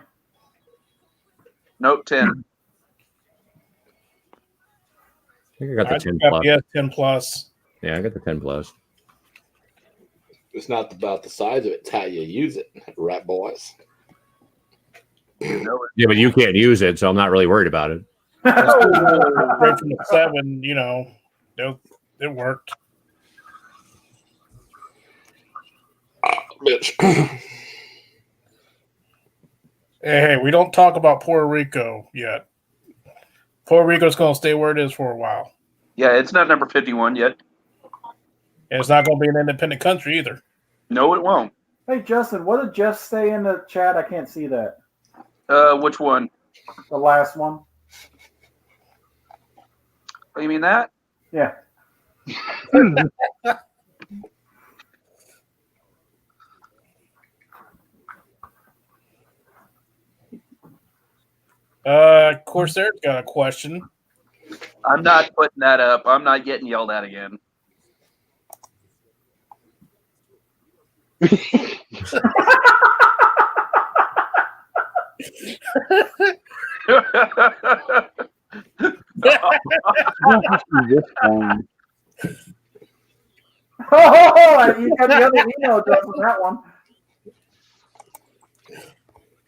Note 10. I think I got the 10 got plus. the S10 Plus. Yeah, I got the 10 plus. It's not about the size of it; it's how you use it, rat boys. You know it. Yeah, but you can't use it, so I'm not really worried about it. Right from the 7, you know, it worked. Bitch. Hey, we don't talk about Puerto Rico yet. Puerto Rico's going to stay where it is for a while. Yeah, it's not number 51 yet. And it's not going to be an independent country either. No, it won't. Hey, Justin, what did Jeff say in the chat? I can't see that. Which one? The last one. Oh, you mean that? Yeah. Corsair's got a question. I'm not putting that up. I'm not getting yelled at again. This phone. Oh, you got the other email address on that one.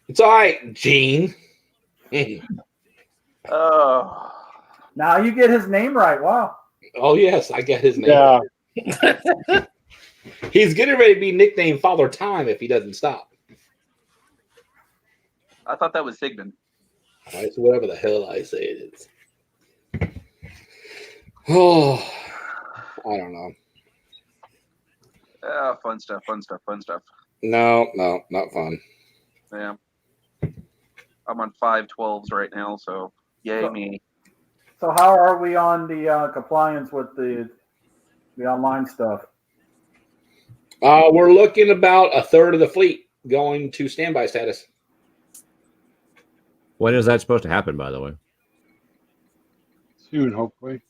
It's all right, Gene. Oh. Now you get his name right. Wow. Oh yes, I get his name. Yeah. He's getting ready to be nicknamed Father Time if he doesn't stop. I thought that was Sigmund. All right, so whatever the hell I say it is. Oh, I don't know. Fun stuff. No, not fun. Yeah. I'm on 512s right now, so yay me. So how are we on the compliance with the online stuff? We're looking about a third of the fleet going to standby status. When is that supposed to happen, by the way? Soon, hopefully.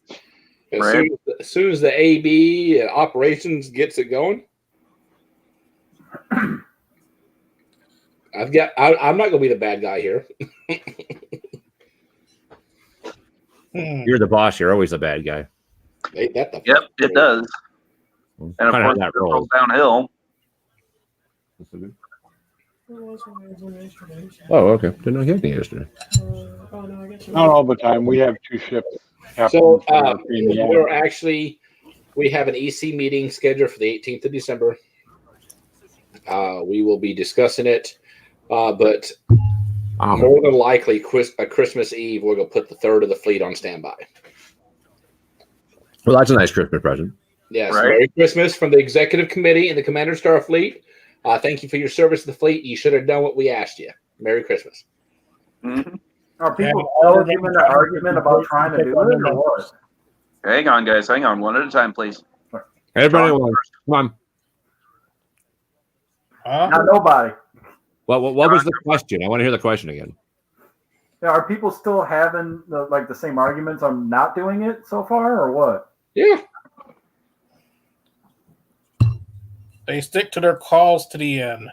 As soon as the AB operations gets it going. I'm not going to be the bad guy here. You're the boss. You're always the bad guy. Yep, it does. And of course, it rolls downhill. Oh, okay. Didn't know you had any yesterday. Not all the time. We have two ships. So we have an EC meeting scheduled for the 18th of December. We will be discussing it, but more than likely, Christmas Eve, we're going to put the third of the fleet on standby. Well, that's a nice Christmas present. Yes, right? Merry Christmas from the Executive Committee and the Commander Starfleet. Thank you for your service to the fleet. You should have done what we asked you. Merry Christmas. Mm-hmm. Are people all giving an argument about trying to do it or what? Hang on, guys. Hang on. One at a time, please. Everybody, come on. Not nobody. What was the question? I want to hear the question again. Yeah, are people still having the same arguments on not doing it so far, or what? Yeah. They stick to their calls to the end.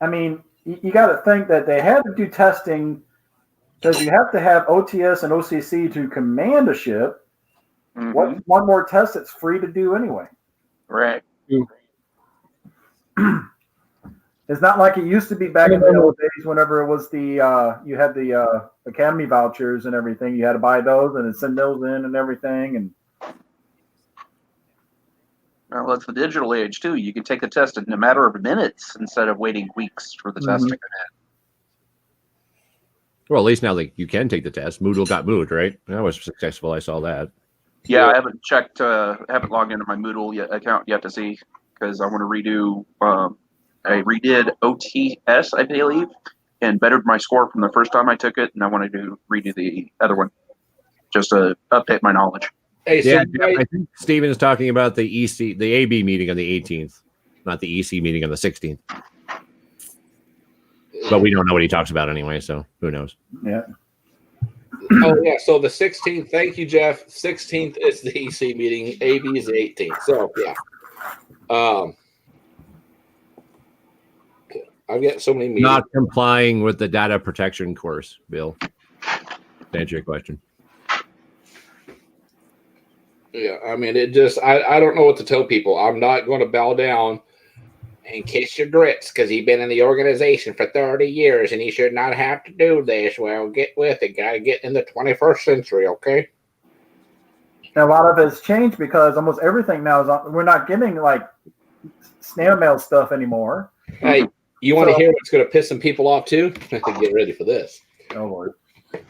I mean, you got to think that they had to do testing because you have to have OTS and OCC to command a ship. Mm-hmm. What's one more test that's free to do anyway? Right. It's not like it used to be back in the old days. Whenever it was the you had the Academy vouchers and everything, you had to buy those and then send those in and everything. And well, it's the digital age too. You can take the test in a matter of minutes instead of waiting weeks for the test to come in. Well, at least now you can take the test. Moodle got moved, right? That was successful. I saw that. Yeah, I haven't checked. Haven't logged into my Moodle account yet to see because I want to redo. I redid OTS, I believe, and bettered my score from the first time I took it, and I wanted to redo the other one just to update my knowledge. Hey, yeah, I think Steven is talking about the AB meeting on the 18th, not the EC meeting on the 16th. But we don't know what he talks about anyway, so who knows? Yeah. Oh yeah, so the 16th. Thank you, Jeff. 16th is the EC meeting. AB is the 18th. So yeah. I've got so many meetings. Not complying with the data protection course, Bill. To answer your question. Yeah, I mean, it just, I don't know what to tell people. I'm not going to bow down and kiss your grits because he's been in the organization for 30 years and he should not have to do this. Well, get with it. Got to get in the 21st century, okay? And a lot of it's changed because almost everything now is on, we're not getting like snail mail stuff anymore. Hey, you want to hear what's going to piss some people off too? I have to get ready for this. Oh Lord,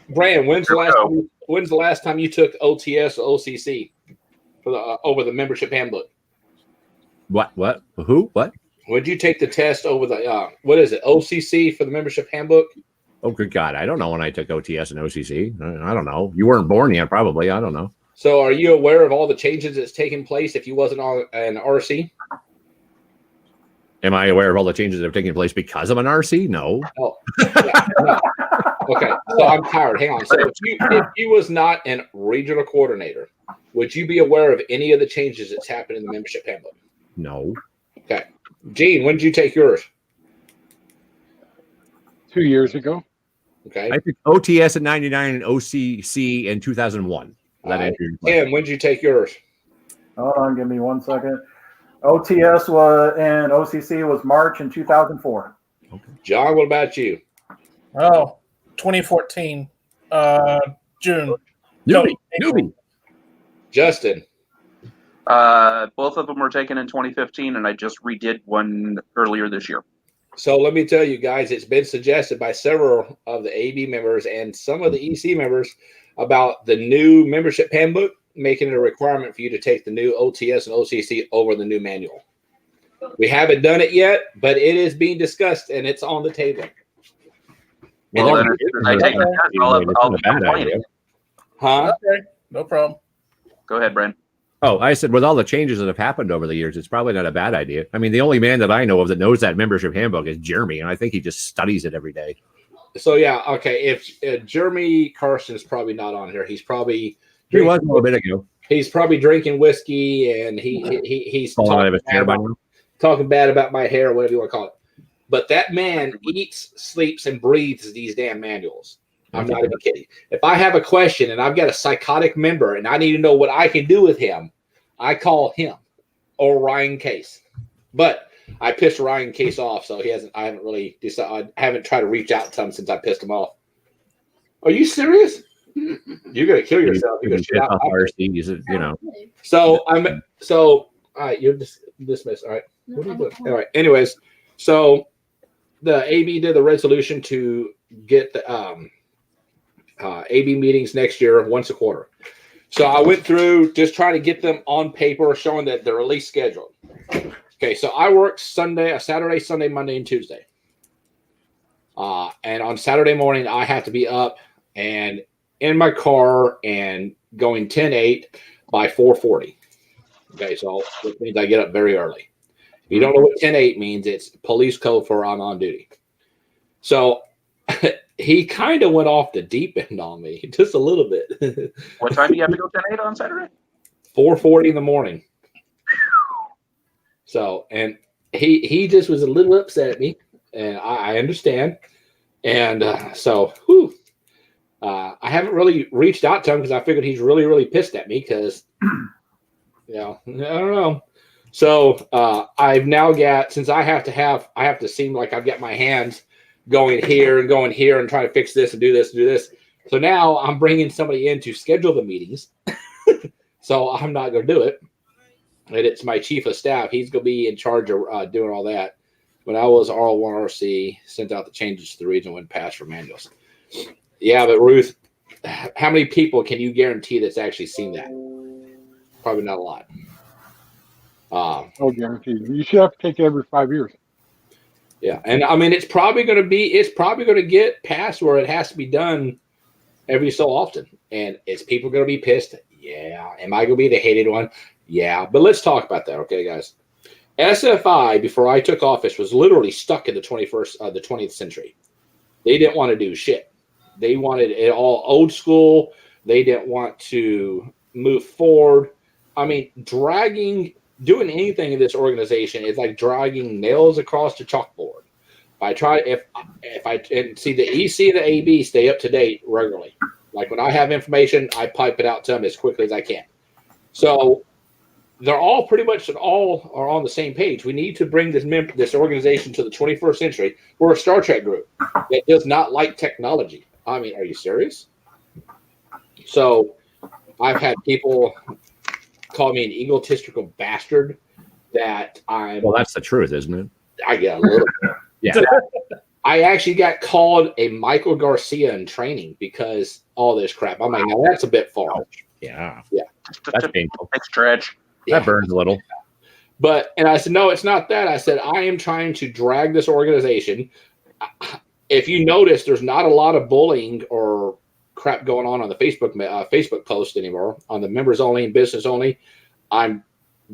Bran, when's the last time you took OTS or OCC for the over the membership handbook? What? Who? What? Would you take the test over the what is it? OCC for the membership handbook? Oh, good God! I don't know when I took OTS and OCC. I don't know. You weren't born yet, probably. I don't know. So, are you aware of all the changes that's taken place if you wasn't on an RC? Am I aware of all the changes that have taken place because of an RC? No. Oh, yeah, no. Okay. So I'm tired. Hang on. So if you was not an regional coordinator, would you be aware of any of the changes that's happened in the membership handbook? No. Okay. Gene, when did you take yours? 2 years ago. Okay. I took OTS in 99 and OCC in 2001. Tim, when did you take yours? Hold on, give me 1 second. OTS was and OCC was March in 2004. Okay. John, what about you? Oh, 2014, June. Newbie. Justin. Both of them were taken in 2015, and I just redid one earlier this year. So let me tell you guys, it's been suggested by several of the AB members and some of the EC members about the new membership handbook, making it a requirement for you to take the new OTS and OCC over the new manual. We haven't done it yet, but it is being discussed and it's on the table. Well, then I take the test, I'll be complaining. Huh? Okay, no problem. Go ahead, Bran. Oh, I said with all the changes that have happened over the years, it's probably not a bad idea. I mean, the only man that I know of that knows that membership handbook is Jeremy, and I think he just studies it every day. So yeah, okay. If Jeremy Carson's probably not on here, he's probably He was a little bit ago. He's probably drinking whiskey and he's talking bad about my hair, whatever you want to call it. But that man eats, sleeps, and breathes these damn manuals. I'm not even kidding. If I have a question and I've got a psychotic member and I need to know what I can do with him, I call him or Ryan Case. But I pissed Ryan Case off, so I haven't really decided. I haven't tried to reach out to him since I pissed him off. Are you serious? You're gonna kill yourself. You're gonna shit out you know. So all right, you're dismissed. All right. What are you doing? All right. Anyways, so the AB did the resolution to get the AB meetings next year once a quarter. So I went through just trying to get them on paper, showing that they're at least scheduled. Okay, so I work Saturday, Sunday, Monday, and Tuesday. And on Saturday morning, I have to be up and in my car and going 10-8 by 4:40. Okay, so which means I get up very early. If you don't know what 10-8 means, it's police code for I'm on duty. So he kind of went off the deep end on me, just a little bit. What time do you have to go 10-8 on Saturday? 4:40 in the morning. So, and he just was a little upset at me, and I understand. And so, I haven't really reached out to him because I figured he's really, really pissed at me because, I don't know. So I've now got, since I have to seem like I've got my hands going here and trying to fix this and do this and do this. So now I'm bringing somebody in to schedule the meetings. So I'm not going to do it. And it's my chief of staff. He's going to be in charge of doing all that. When I was RL1RC, sent out the changes to the region when passed for manuals. Yeah, but Ruth, how many people can you guarantee that's actually seen that? Probably not a lot. No guarantee. You should have to take it every 5 years. Yeah, and I mean it's probably going to get past where it has to be done every so often, and is people going to be pissed? Yeah. Am I going to be the hated one? Yeah. But let's talk about that, okay, guys? SFI before I took office was literally stuck in the 20th century. They didn't want to do shit. They wanted it all old school. They didn't want to move forward. I mean, doing anything in this organization is like dragging nails across the chalkboard. If I see the EC and the AB stay up to date regularly. Like when I have information, I pipe it out to them as quickly as I can. So they're all pretty much all are on the same page. We need to bring this organization to the 21st century. We're a Star Trek group that does not like technology. I mean, are you serious? So I've had people call me an egotistical bastard that I'm. Well, that's the truth, isn't it? I get a little bit. Yeah. I actually got called a Michael Garcia in training because all this crap. I'm like, no, that's a bit far. Yeah. Yeah. That's painful. It's dredge. That burns a little. And I said, no, it's not that. I said, I am trying to drag this organization. If you notice, there's not a lot of bullying or crap going on the Facebook post anymore on the members only and business only. I'm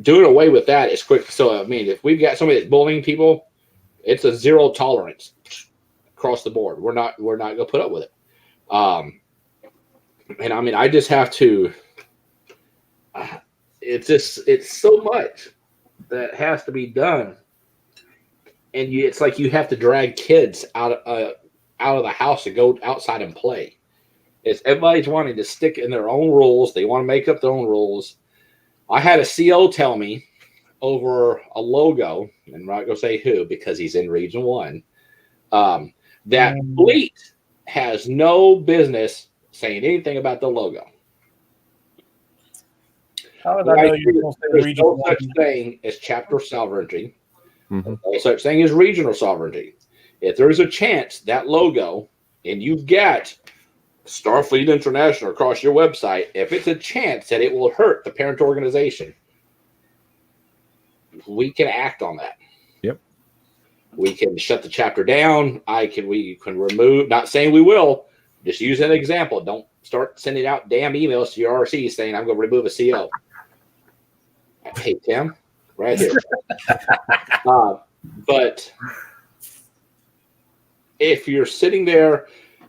doing away with that as quick. So, I mean, if we've got somebody that's bullying people, it's a zero tolerance across the board. We're not going to put up with it. And I mean, I just have to, it's so much that has to be done. And it's like you have to drag kids out of the house to go outside and play. It's everybody's wanting to stick in their own rules. They want to make up their own rules. I had a CO tell me over a logo, and I'm not going to say who because he's in Region 1, that Fleet has no business saying anything about the logo. How did I know you were going to say There's Region no 1? such thing as chapter sovereignty. Mm-hmm. No such thing as regional sovereignty. If there's a chance that logo, and you've got Starfleet International across your website, if it's a chance that it will hurt the parent organization, we can act on that. Yep. We can shut the chapter down. We can remove, not saying we will, just use an example. Don't start sending out damn emails to your RC saying I'm going to remove a CO. Hey, Tim, right here. But if you're sitting there,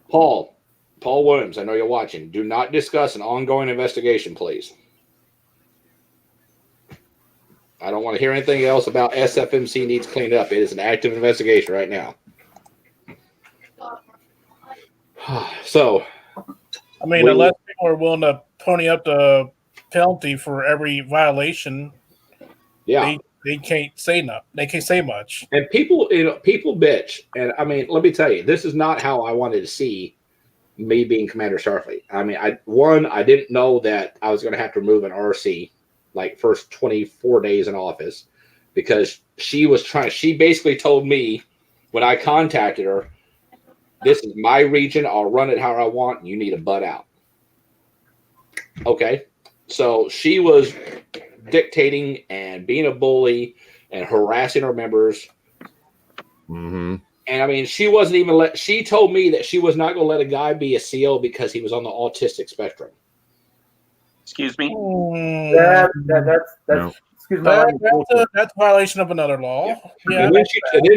Paul Williams, I know you're watching, do not discuss an ongoing investigation, please. I don't want to hear anything else about SFMC needs cleaned up. It is an active investigation right now. So, I mean, unless people are willing to pony up the penalty for every violation, yeah, they can't say no. They can't say much. And people bitch. And I mean, let me tell you, this is not how I wanted to see me being Commander Starfleet. I mean, I didn't know that I was going to have to remove an RC like first 24 days in office because she basically told me when I contacted her, this is my region. I'll run it how I want. And you need to butt out. Okay. So she was dictating and being a bully and harassing our members. Mm-hmm. And I mean, she wasn't even she told me that she was not going to let a guy be a CO because he was on the autistic spectrum. Excuse me? That's No. excuse me. That's a violation of another law. Yeah. And then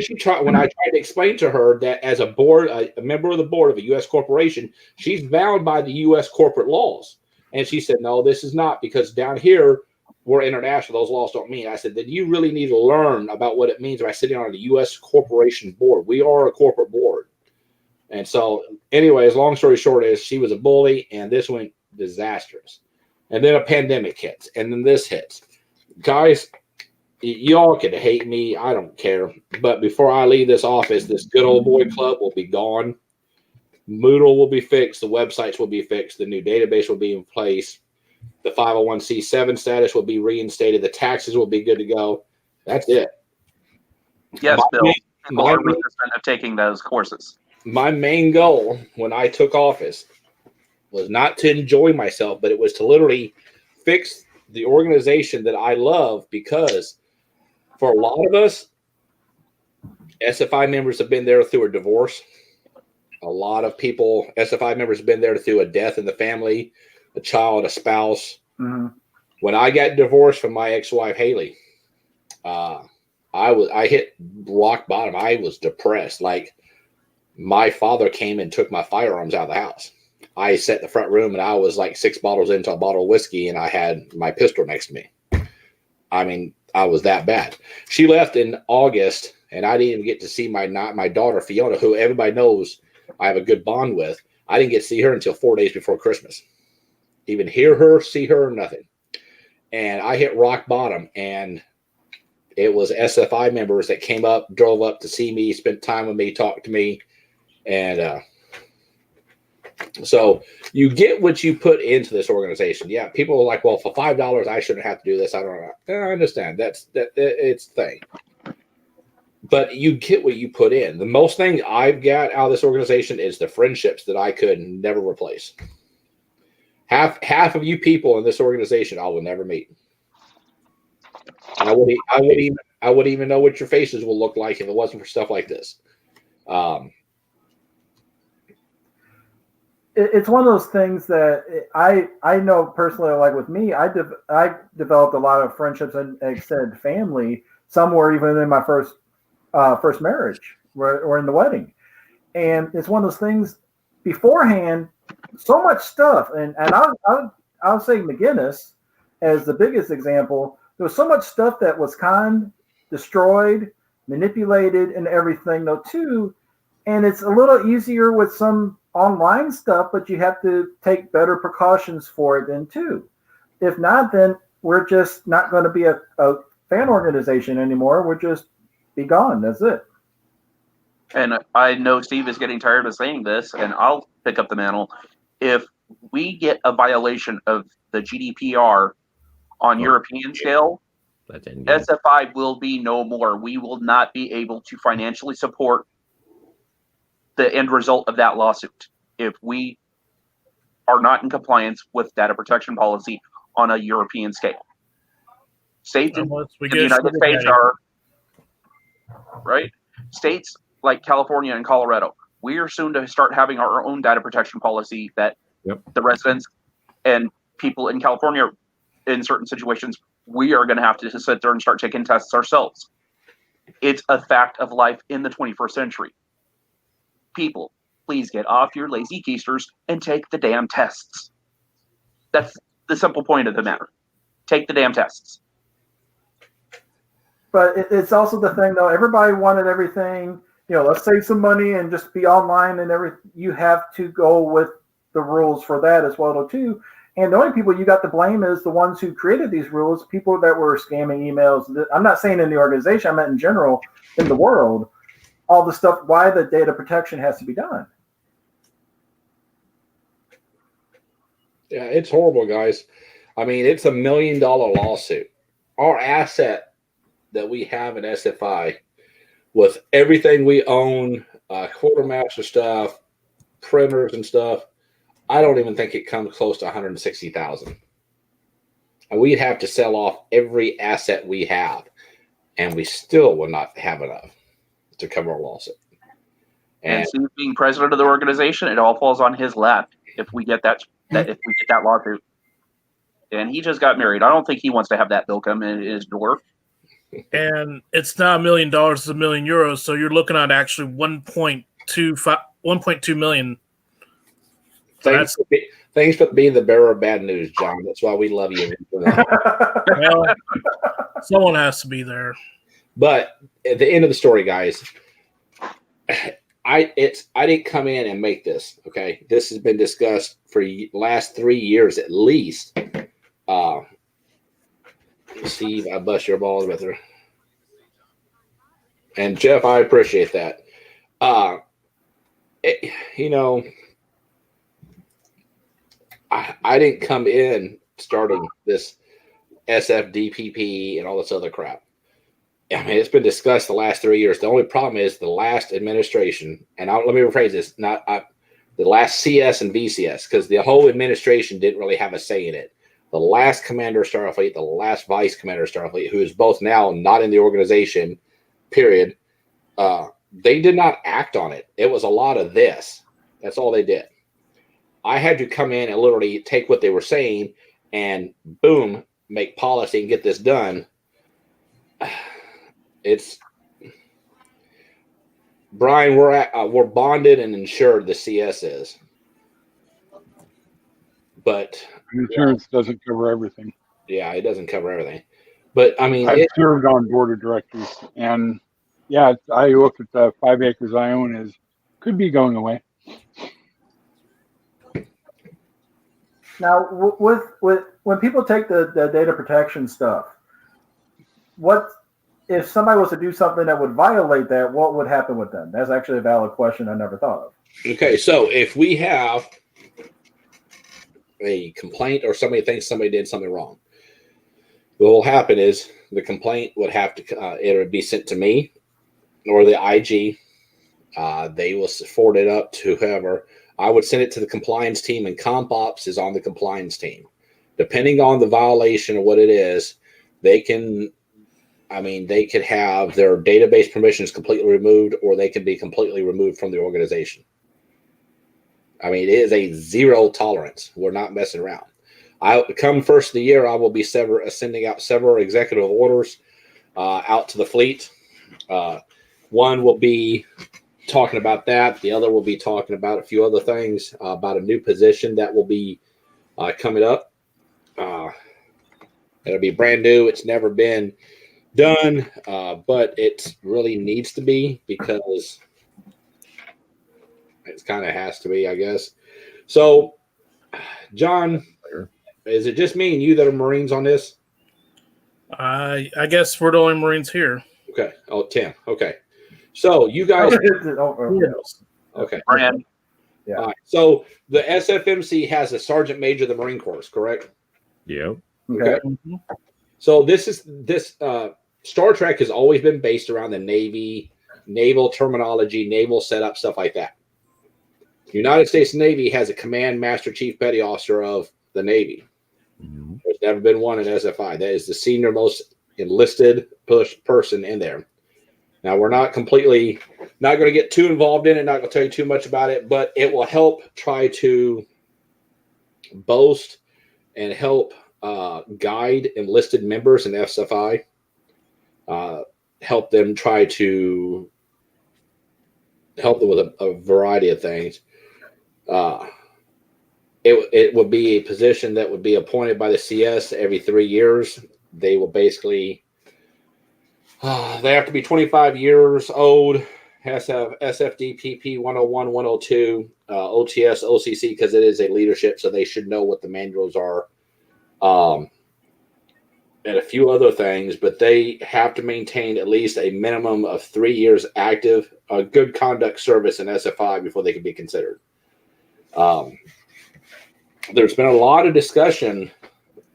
she tried, when I tried to explain to her that as a member of the board of a U.S. corporation, she's bound by the U.S. corporate laws. And she said, no, this is not, because down here, we're international. Those laws don't mean. I said, then you really need to learn about what it means by sitting on the U.S. corporation board. We are a corporate board. And so, anyways, long story short is she was a bully, and this went disastrous. And then a pandemic hits, and then this hits. Guys, you all can hate me. I don't care. But before I leave this office, this good old boy club will be gone. Moodle will be fixed. The websites will be fixed. The new database will be in place. The 501c7 status will be reinstated. The taxes will be good to go. That's it. Yes, Bill. People are resistant of taking those courses. My main goal when I took office was not to enjoy myself, but it was to literally fix the organization that I love, because for a lot of us, SFI members have been there through a divorce. A lot of people, SFI members, have been there through a death in the family, a child, a spouse. Mm-hmm. When I got divorced from my ex-wife, Haley, I hit rock bottom. I was depressed. Like, my father came and took my firearms out of the house. I sat in the front room and I was like 6 bottles into a bottle of whiskey and I had my pistol next to me. I mean, I was that bad. She left in August and I didn't even get to see my daughter, Fiona, who everybody knows I have a good bond with. I didn't get to see her until 4 days before Christmas. Even hear her, see her, nothing. And I hit rock bottom, and it was SFI members that came up, drove up to see me, spent time with me, talked to me. And so you get what you put into this organization. Yeah, people are like, well, for $5, I shouldn't have to do this. I don't know. I understand. It's the thing. But you get what you put in. The most thing I've got out of this organization is the friendships that I could never replace. Half of you people in this organization I will never meet. I wouldn't even know what your faces will look like if it wasn't for stuff like this. It's one of those things that I know personally, like with me, I developed a lot of friendships and extended family. Some were even in my first marriage or in the wedding. And it's one of those things beforehand, so much stuff. And I'll say McGinnis as the biggest example. There was so much stuff that was destroyed, manipulated, and everything though too. And it's a little easier with some online stuff, but you have to take better precautions for it then too. If not, then we're just not going to be a fan organization anymore. We'll just be gone. That's it. And I know Steve is getting tired of saying this, and I'll pick up the mantle. If we get a violation of the GDPR on European scale, SFI will be no more. We will not be able to financially support the end result of that lawsuit if we are not in compliance with data protection policy on a European scale. States in the United States are, right? States like California and Colorado, we are soon to start having our own data protection policy that the residents and people in California, in certain situations, we are going to have to sit there and start taking tests ourselves. It's a fact of life in the 21st century. People, please get off your lazy keisters and take the damn tests. That's the simple point of the matter. Take the damn tests. But it's also the thing, though. Everybody wanted everything. Let's save some money and just be online and everything. You have to go with the rules for that as well, too. And the only people you got to blame is the ones who created these rules, people that were scamming emails. I'm not saying in the organization, I meant in general in the world. All the stuff, why the data protection has to be done. Yeah, it's horrible, guys. I mean, it's $1 million lawsuit. Our asset that we have in SFI, with everything we own, quartermaster stuff, printers and stuff, I don't even think it comes close to $160,000. And we'd have to sell off every asset we have, and we still will not have enough to cover our lawsuit. And Steve being president of the organization, it all falls on his lap if we get that lawsuit. And he just got married. I don't think he wants to have that bill come in his door. And it's not $1 million; it's €1 million. So you're looking at actually 1.2 million. Thanks for being the bearer of bad news, John. That's why we love you. Well, someone has to be there. But at the end of the story, guys, I didn't come in and make this. Okay, this has been discussed for the last 3 years at least. Steve, I bust your balls with her. And Jeff, I appreciate that. You know, I didn't come in starting this SFDPP and all this other crap. I mean, it's been discussed the last 3 years. The only problem is the last administration, and let me rephrase this, the last CS and VCS, because the whole administration didn't really have a say in it. The last commander of Starfleet, the last vice commander of Starfleet, who is both now not in the organization, period, they did not act on it. It was a lot of this. That's all they did. I had to come in and literally take what they were saying and boom, make policy and get this done. It's Brian. We're bonded and insured. The CS is, but insurance doesn't cover everything. Yeah, it doesn't cover everything. But I mean, I've served on board of directors, and yeah, I look at the 5 acres I own as could be going away. Now, with when people take the data protection stuff, what if somebody was to do something that would violate that? What would happen with them? That's actually a valid question I never thought of. Okay, so if we have a complaint or somebody thinks somebody did something wrong, what will happen is the complaint would have to it would be sent to me or the IG. They will forward it up to whoever. I would send it to the compliance team, and Comp Ops is on the compliance team. Depending on the violation or what it is, they can, they could have their database permissions completely removed, or they can be completely removed from the organization. I mean, it is a zero tolerance. We're not messing around. Come first of the year, I will be sending out several executive orders out to the fleet. One will be talking about that. The other will be talking about a few other things, about a new position that will be coming up. It'll be brand new. It's never been done, but it really needs to be, because it kind of has to be, I guess. So, John, is it just me and you that are Marines on this? I guess we're the only Marines here. Okay. Oh, Tim. Okay. So you guys. Okay. Bran. Yeah. All right. So the SFMC has a sergeant major of the Marine Corps, correct? Yeah. Okay. So this Star Trek has always been based around the Navy, naval terminology, naval setup, stuff like that. United States Navy has a command master chief petty officer of the Navy. Mm-hmm. There's never been one in SFI. That is the senior most enlisted person in there. Now, we're not going to get too involved in it, not going to tell you too much about it, but it will help try to boast and help guide enlisted members in SFI, help them try to help them with a variety of things. It would be a position that would be appointed by the CS every 3 years. They will basically, they have to be 25 years old, has to have SFDPP 101, 102, OTS, OCC, because it is a leadership, so they should know what the manuals are, and a few other things, but they have to maintain at least a minimum of 3 years active, good conduct service in SFI before they can be considered. There's been a lot of discussion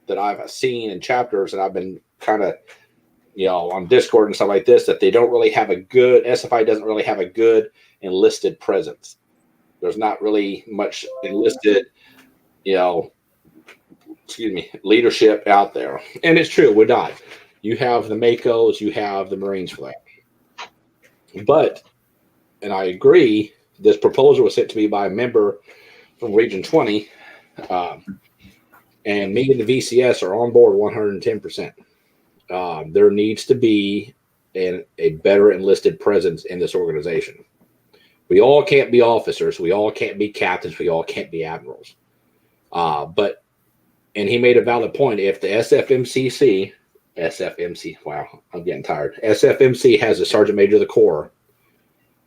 that I've seen in chapters, and I've been kind of, on Discord and stuff like this, that they don't really have SFI doesn't really have a good enlisted presence. There's not really much enlisted, leadership out there. And it's true, we're not. You have the MACOs, you have the Marines for that. But, and I agree, this proposal was sent to me by a member from Region 20, and me and the VCS are on board 110%. There needs to be a better enlisted presence in this organization. We all can't be officers. We all can't be captains. We all can't be admirals. And he made a valid point. If the SFMC, wow, I'm getting tired. SFMC has a sergeant major of the Corps.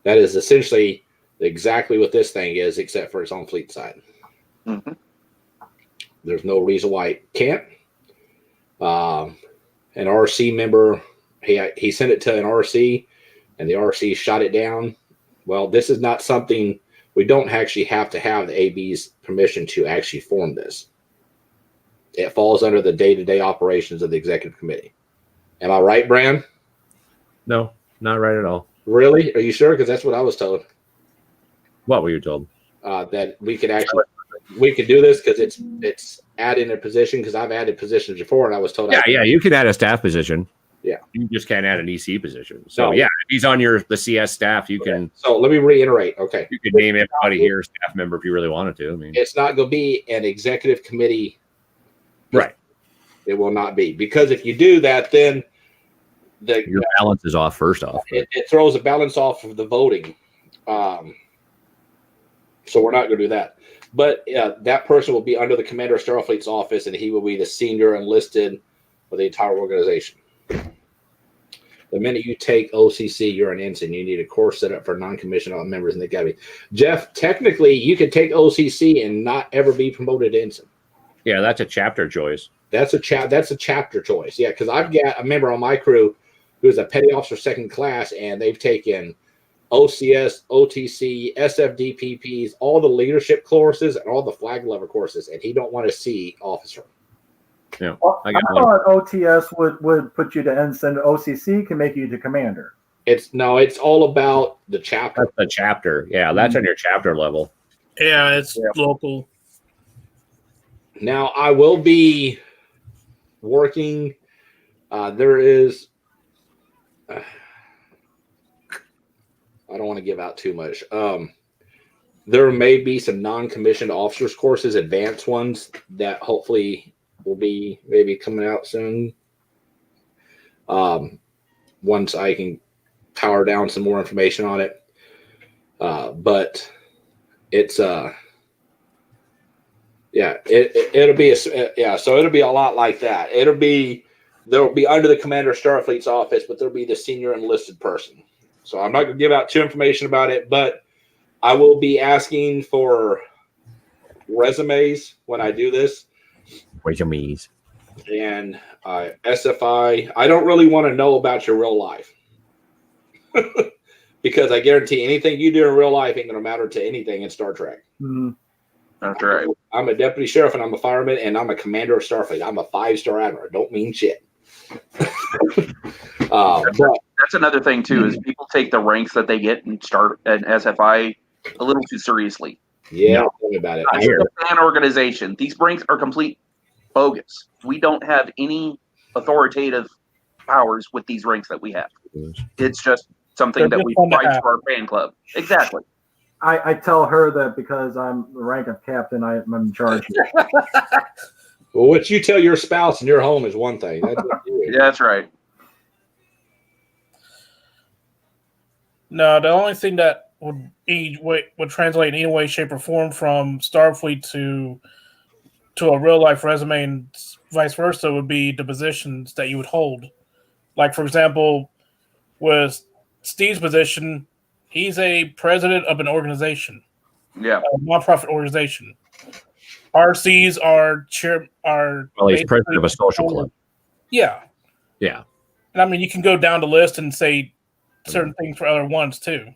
That is essentially exactly what this thing is, except for its own fleet side. Mm-hmm. There's no reason why it can't. an RC member. He sent it to an RC, and the RC shot it down. Well, this is not something we don't actually have to have the AB's permission to actually form this. It falls under the day-to-day operations of the executive committee. Am I right, Bran? No, not right at all. Really? Are you sure? Because that's what I was told. What were you told? That we could do this because it's adding a position, because I've added positions before, and I was told. Yeah, you can add a staff position. Yeah, you just can't add an EC position. So yeah, if he's on the CS staff, you can. So let me reiterate. Okay, you could name everybody here staff member if you really wanted to. I mean, it's not going to be an executive committee. Right. It will not be, because if you do that, then your balance is off. First off, it throws a balance off of the voting. So we're not going to do that. But that person will be under the commander of Starfleet's office, and he will be the senior enlisted for the entire organization. The minute you take OCC, you're an ensign. You need a course set up for non-commissioned members in the Academy. Jeff, technically, you could take OCC and not ever be promoted to ensign. Yeah, that's a chapter choice. That's a chapter choice. Yeah, because I've got a member on my crew who's a petty officer second class, and they've taken OCS, OTC, SFDPPs, all the leadership courses, and all the flag level courses, and he don't want to see officer. Yeah, I thought OTS would put you to ensign. OCC can make you to commander. It's all about the chapter. That's the chapter. Yeah, that's on your chapter level. Yeah, it's local. Now I will be working. There is. I don't want to give out too much. There may be some non-commissioned officers courses, advanced ones that hopefully will be maybe coming out soon. Once I can power down some more information on it. But it's it'll be so it'll be a lot like that. They'll be under the commander of Starfleet's office, but there'll be the senior enlisted person. So I'm not going to give out too information about it, but I will be asking for resumes when I do this. Resumes. And SFI, I don't really want to know about your real life. Because I guarantee anything you do in real life ain't going to matter to anything in Star Trek. Mm-hmm. That's right. I'm a deputy sheriff, and I'm a fireman, and I'm a commander of Starfleet. I'm a 5-star admiral. I don't mean shit. That's another thing too, is people take the ranks that they get and start at SFI a little too seriously. Yeah, tell me about it. It's a fan organization. These ranks are complete bogus. We don't have any authoritative powers with these ranks that we have. It's just something that we fight for our fan club. Exactly. I tell her that because I'm the rank of captain, I'm in charge. Well, what you tell your spouse in your home is one thing. That's right. No, the only thing that would translate in any way, shape, or form from Starfleet to a real life resume and vice versa would be the positions that you would hold. Like, for example, with Steve's position, he's a president of an organization. Yeah. A nonprofit organization. RCs are he's president of a social club. Yeah. Yeah. And I mean, you can go down the list and say certain things for other ones too.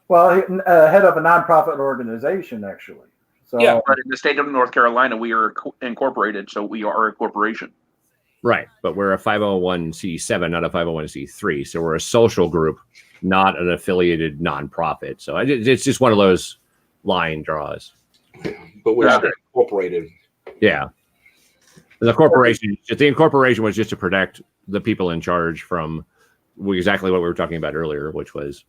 Well, head of a nonprofit organization, actually. So, yeah, but in the state of North Carolina, we are incorporated, so we are a corporation. Right, but we're a 501c7, not a 501c3. So we're a social group, not an affiliated nonprofit. So it's just one of those line draws. But we're still incorporated. Yeah. The incorporation was just to protect the people in charge from exactly what we were talking about earlier, which was,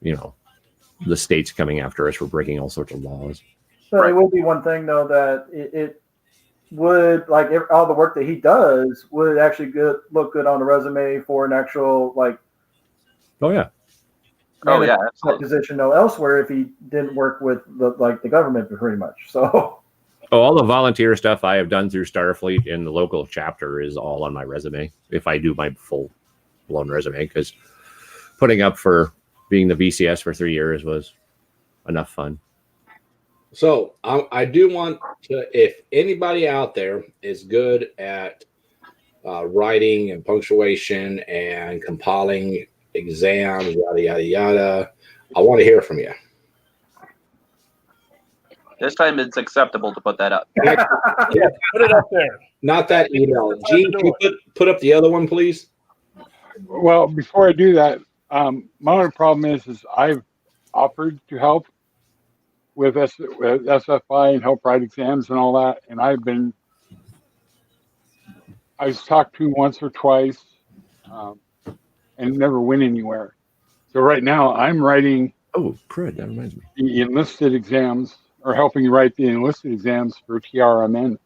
the states coming after us for breaking all sorts of laws. So it will be one thing, though, that it would, like, all the work that he does would actually look good on the resume for an actual, like, position, though, elsewhere if he didn't work with the government pretty much. So all the volunteer stuff I have done through Starfleet in the local chapter is all on my resume if I do my full blown resume, because putting up for being the VCS for 3 years was enough fun. So I do want to, if anybody out there is good at writing and punctuation and compiling exams, yada, yada, yada. I want to hear from you. This time it's acceptable to put that up. Yeah, put it up there. Not that email. Gene, can you put up the other one, please? Well, before I do that, my only problem is I've offered to help with SFI and help write exams and all that, and I was talked to once or twice, and never went anywhere. So right now I'm writing. Oh, crud! That reminds me. The enlisted exams, or helping write the enlisted exams for TRMN.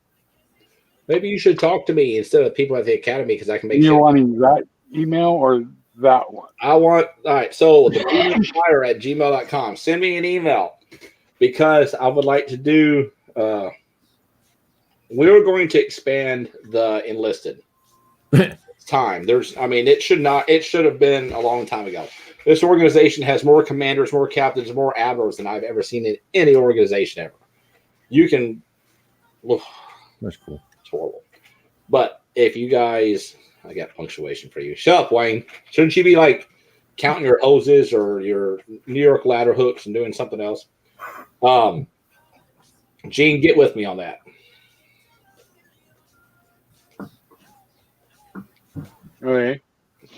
Maybe you should talk to me instead of people at the academy because I can make. You're wanting that email or that one? All right. So the @gmail.com. Send me an email because I would like to do. We're going to expand the enlisted. It's time. It should have been a long time ago. This organization has more commanders, more captains, more admirals than I've ever seen in any organization ever. You can. That's cool. It's horrible. But if you guys, I got punctuation for you. Shut up, Wayne. Shouldn't you be like counting your hoses or your New York ladder hooks and doing something else? Gene, get with me on that. Okay.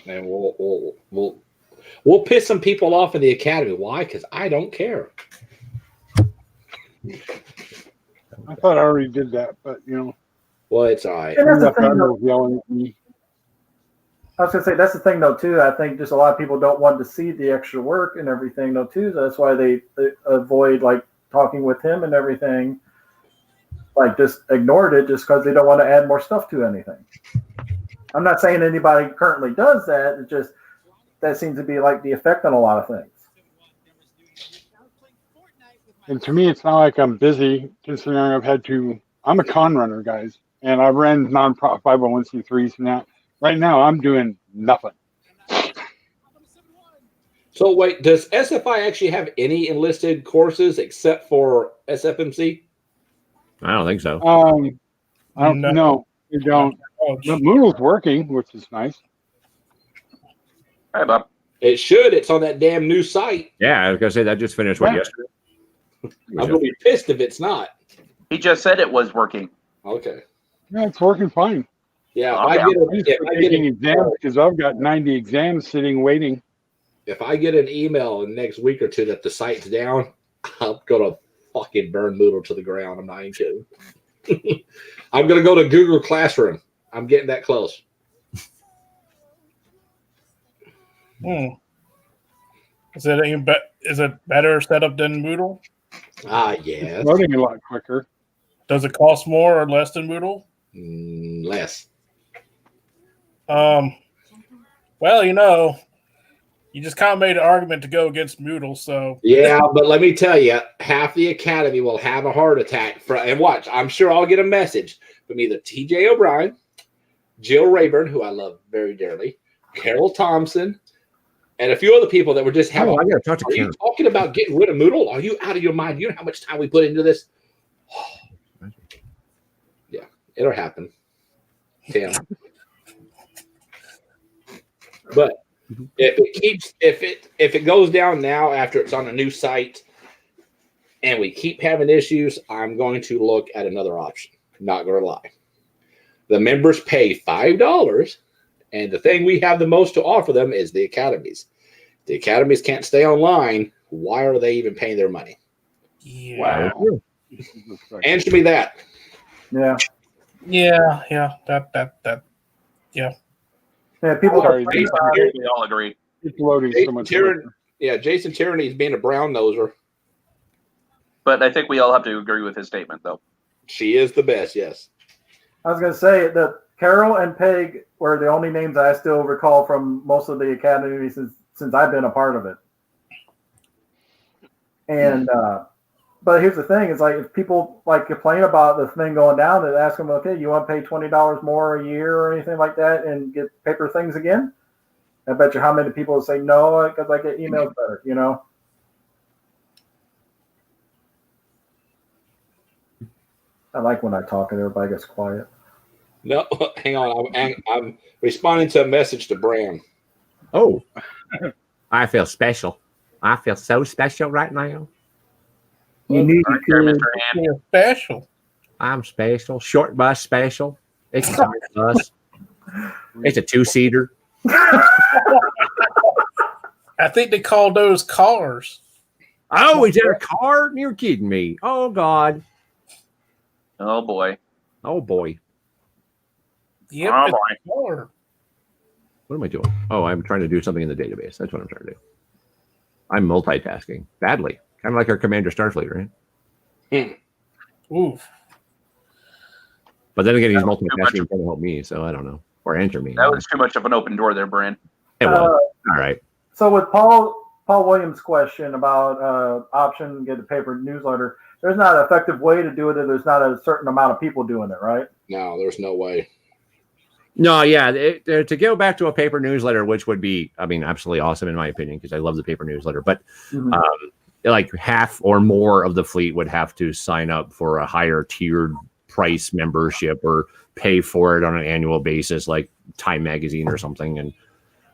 And we'll piss some people off in the academy. Why? Because I don't care. I thought I already did that, but Well, it's all right. And that's the thing, though. Yelling at me. I was gonna say that's the thing though too. I think just a lot of people don't want to see the extra work and everything though too. So that's why they avoid like talking with him and everything. Like just ignored it just because they don't want to add more stuff to anything. I'm not saying anybody currently does that. It's just that seems to be like the effect on a lot of things. And to me, it's not like I'm busy considering I'm a con runner, guys, and I ran non-profit 501c3s and that. Right now, I'm doing nothing. So wait, does SFI actually have any enlisted courses except for SFMC? I don't think so. I don't know. We don't. But Moodle's working, which is nice. Hi, Bob. It should. It's on that damn new site. Yeah, I was gonna say that just finished yesterday. I'm gonna be pissed if it's not. He just said it was working. Okay. Yeah, it's working fine. Yeah, I'm taking exams because I've got 90 exams sitting waiting. If I get an email in the next week or two that the site's down, I'm gonna fucking burn Moodle to the ground. I'm not even kidding. I'm gonna go to Google Classroom. I'm getting that close. Is it better set up than Moodle? Yes. Loading a lot quicker. Does it cost more or less than Moodle? Less. Well, you just kind of made an argument to go against Moodle, so yeah. But let me tell you, half the academy will have a heart attack. And watch, I'm sure I'll get a message from either T.J. O'Brien, Jill Rayburn, who I love very dearly, Carol Thompson, and a few other people that were just having. I got to talk to Are you talking about getting rid of Moodle? Are you out of your mind? You know how much time we put into this? Yeah, it'll happen. Damn. But if it goes down now after it's on a new site and we keep having issues, I'm going to look at another option. Not going to lie. The members pay $5, and the thing we have the most to offer them is the academies. The academies can't stay online. Why are they even paying their money? Yeah. Wow. Answer me that. Yeah. Yeah. That. Yeah. Yeah. People we all agree. It's loading so much. Jason Tyranny is being a brown noser. But I think we all have to agree with his statement, though. She is the best, yes. I was going to say that Carol and Peg were the only names I still recall from most of the academy since I've been a part of it. And but here's the thing: is like if people like complain about the thing going down, they ask them, "Okay, you want to pay $20 more a year or anything like that, and get paper things again?" I bet you how many people will say no because I get emails better, I like when I talk and everybody gets quiet. No, hang on. I'm responding to a message to Bran. Oh, I feel special. I feel so special right now. You need Right there, Mr. Hand. You're special. I'm special. Short bus special. It's a giant bus. It's a 2-seater. I think they call those cars. Oh, is that a car? You're kidding me. Oh, God. Oh boy. Oh, boy. Yep, Oh, it's boy. a car. What am I doing? Oh, I'm trying to do something in the database. That's what I'm trying to do. I'm multitasking badly. Kind of like our Commander Starfleet, right? Oof. But then again, he's That was too much multitasking of- trying to help me, so I don't know. Or answer me. That was too much of an open door there, Bran. It was. All right. So with Paul Williams' question about option get a paper newsletter, there's not an effective way to do it if there's not a certain amount of people doing it, right? No, there's no way. No, yeah. To go back to a paper newsletter, which would be, I mean, absolutely awesome in my opinion, because I love the paper newsletter. But like half or more of the fleet would have to sign up for a higher tiered price membership or pay for it on an annual basis, like Time Magazine or something. And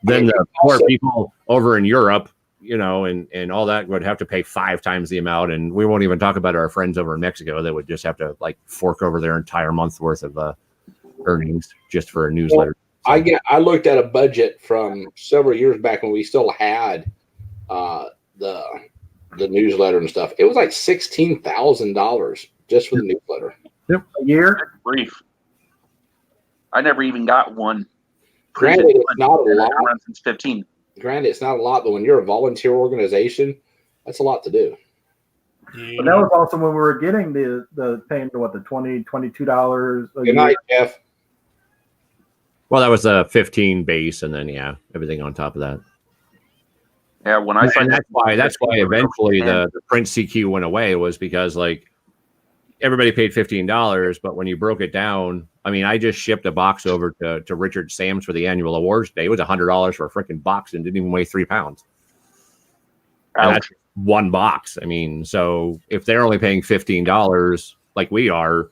then the poor people over in Europe, you know, and all that would have to pay 5 times the amount. And we won't even talk about our friends over in Mexico that would just have to like fork over their entire month's worth of earnings just for a newsletter. Well, I looked at a budget from several years back when we still had the newsletter and stuff. It was like $16,000 just for the newsletter. A year? Brief. I never even got one. Granted, it's not a lot. Run since 15. Granted, it's not a lot, but when you're a volunteer organization, that's a lot to do. But that was also when we were getting the paying to what, the $22 a Good year. night, Jeff. Well, that was a 15 base, and then everything on top of that. Yeah, when I And that's why eventually the print CQ went away, was because like everybody paid $15, but when you broke it down, I mean, I just shipped a box over to Richard Sam's for the annual awards day. It was $100 for a freaking box and didn't even weigh 3 pounds. And that's one box. I mean, so if they're only paying $15 like we are,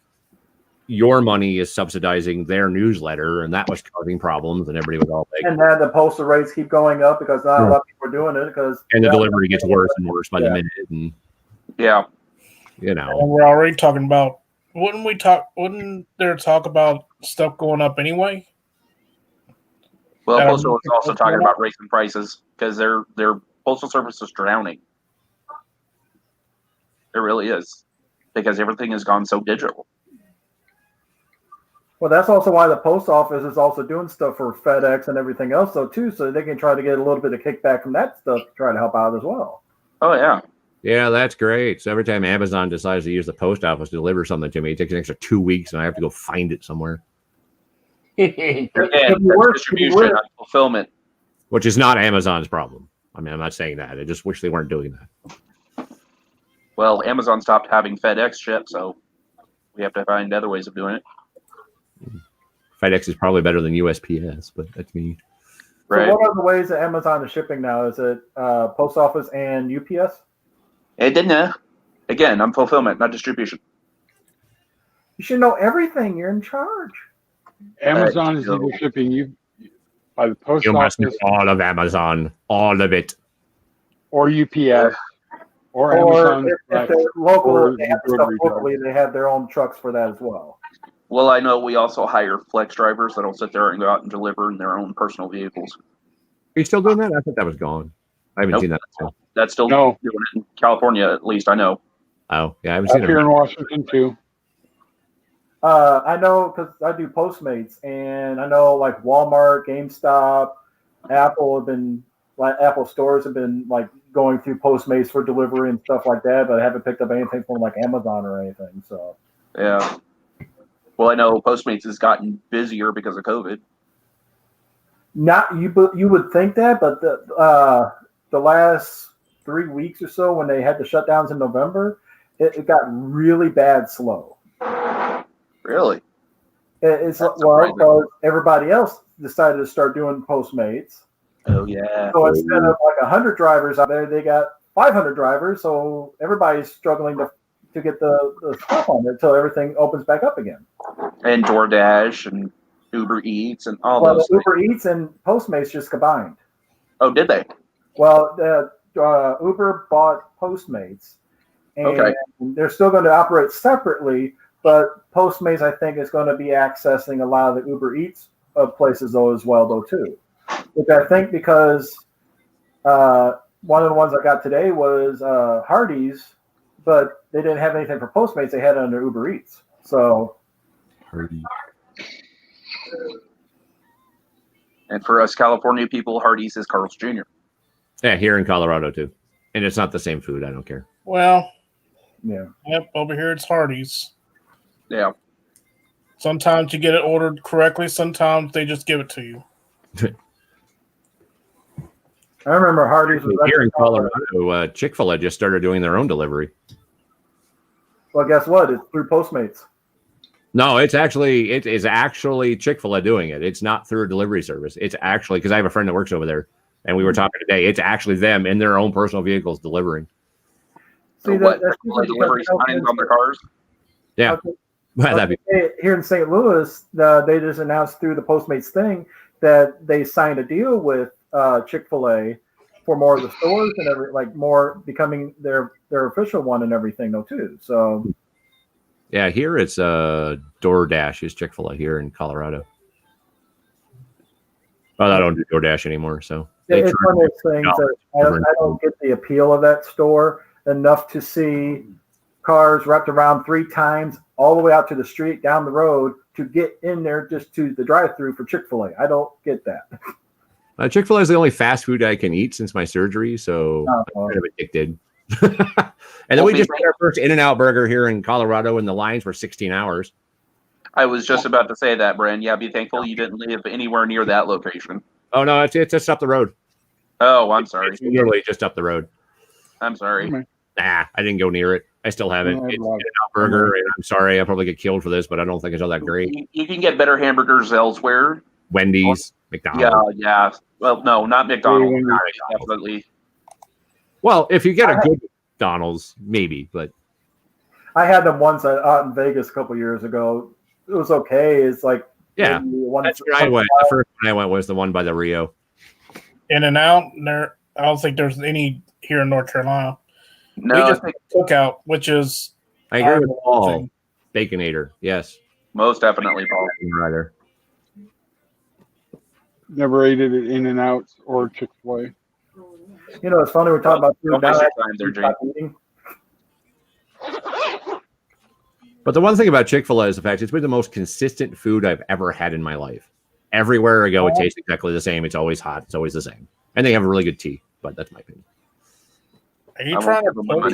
your money is subsidizing their newsletter, and that was causing problems, and everybody was all like, And then the postal rates keep going up because not a lot of people are doing it. Because and the delivery gets worse and worse by the minute, and yeah, you know, And we're already talking about. Wouldn't there talk about stuff going up anyway? Well, Um, Postal is also talking about raising prices because their postal service is drowning. It really is, because everything has gone so digital. well, that's also why the post office is also doing stuff for FedEx and everything else, though, too, so they can try to get a little bit of kickback from that stuff to try to help out as well. Oh yeah. yeah, that's great. So every time Amazon decides to use the post office to deliver something to me, it takes an extra 2 weeks, and I have to go find it somewhere, Again, If you that's work- distribution, if you work- not fulfillment. which is not Amazon's problem. I mean, I'm not saying that. I just wish they weren't doing that. Well, Amazon stopped having FedEx ship, so we have to find other ways of doing it. FedEx is probably better than USPS, but that's me. Right. So what are the ways that Amazon is shipping now? Is it post office and UPS? It didn't. Again, I'm fulfillment, not distribution. You should know everything. You're in charge. Amazon is either shipping you by the post You must office know all of Amazon, all of it. or UPS or Or Amazon. if Flex, they're local, or they have the the stuff delivery locally, they have their own trucks for that as well. Well, I know we also hire flex drivers that'll sit there and go out and deliver in their own personal vehicles. Are you still doing that? I thought that was gone. I haven't Nope. seen that. Still. That's still No. doing it in California, at least I know. Oh, yeah, I haven't Up seen here it. in Washington too. I know because I do Postmates, and I know like Walmart, GameStop, Apple have been like Apple stores have been like going through Postmates for delivery and stuff like that, but I haven't picked up anything from like Amazon or anything. So Yeah. Well, I know Postmates has gotten busier because of COVID. not you, but you would think that, but the last 3 weeks or so when they had the shutdowns in November, it got really bad slow. Really? It's That's well surprising. because everybody else decided to start doing Postmates. Oh, yeah. So instead of like 100 drivers out there, they got 500 drivers. So everybody's struggling to to get the stuff on it until everything opens back up again. And DoorDash and Uber Eats and all Well, those the things. Uber Eats and Postmates just combined. Oh, did they? Well, Uber bought Postmates, and Okay. they're still going to operate separately. But Postmates, I think, is going to be accessing a lot of the Uber Eats places though as well, though too. Which I think because one of the ones I got today was Hardee's, but they didn't have anything for Postmates. They had it under Uber Eats. So. Hardee's. And for us California people, Hardee's is Carl's Jr. Yeah, here in Colorado too, and it's not the same food. I don't care. Well, yeah. Yep, over here it's Hardee's. Yeah. Sometimes you get it ordered correctly. Sometimes they just give it to you. I remember Hardee's was Here in Colorado, Chick-fil-A just started doing their own delivery. Well, guess what? It's through Postmates. No, it is actually Chick-fil-A doing it. It's not through a delivery service. It's actually, because I have a friend that works over there, and we were talking today. It's actually them in their own personal vehicles delivering. See, What? that's Like delivery signs on their cars? Yeah. That'd be Here in St. Louis, they just announced through the Postmates thing that they signed a deal with Chick-fil-A for more of the stores and more becoming their official one and everything though too. So yeah, here it's DoorDash is Chick-fil-A here in Colorado. Well, I don't do DoorDash anymore, so it's one of those things that I don't get the appeal of that store enough to see cars wrapped around 3 times all the way out to the street down the road to get in there just to the drive-through for Chick-fil-A. I don't get that. Chick-fil-A is the only fast food I can eat since my surgery, so I'm kind of addicted. And then we just had our first In-N-Out burger here in Colorado, and the lines were 16 hours. I was just about to say that, Bran. Yeah, be thankful you didn't live anywhere near that location. Oh, no, it's just up the road. Oh, I'm sorry. It's literally just up the road. I'm sorry. Nah, I didn't go near it. I still haven't. It's an In-N-Out burger, and I'm sorry, I'll probably get killed for this, but I don't think it's all that great. You can get better hamburgers elsewhere. Wendy's, McDonald's. Yeah. Well, no, not McDonald's. Definitely. Well, if you get a good McDonald's, maybe, but I had them once out in Vegas a couple years ago. It was okay. It's like yeah. That's where I went. The first one I went was the one by the Rio. In-N-Out. I don't think there's any here in North Carolina. No, we just make Cookout, which is I agree with Paul. Baconator, yes. Most definitely, Paul. Rather. Never ate it at In-N-Out or Chick-fil-A. You know, it's funny we're talking about food now. But the one thing about Chick-fil-A is the fact it's been the most consistent food I've ever had in my life. Everywhere I go, it tastes exactly the same. It's always hot. It's always the same. And they have a really good tea, but that's my opinion. Are you trying to poke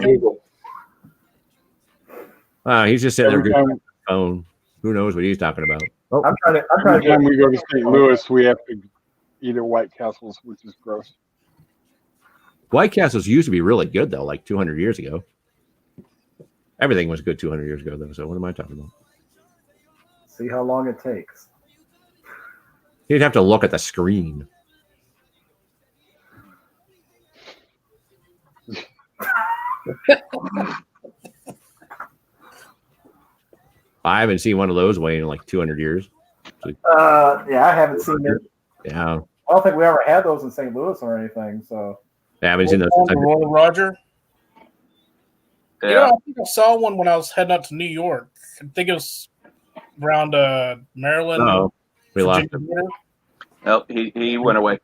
him? He's just sitting there on the phone. Who knows what he's talking about? Oh. Every time we go to St. Louis, we have to eat at White Castles, which is gross. White Castles used to be really good, though, like 200 years ago. Everything was good 200 years ago, though. So what am I talking about? See how long it takes. You'd have to look at the screen. I haven't seen one of those weigh in like 200 years. Yeah, I haven't seen it. Yeah. I don't think we ever had those in St. Louis or anything. So I haven't seen those. Royal Roger. Yeah. You know, I think I saw one when I was heading out to New York. I think it was around Maryland. Oh, we lost him. Nope, he went away.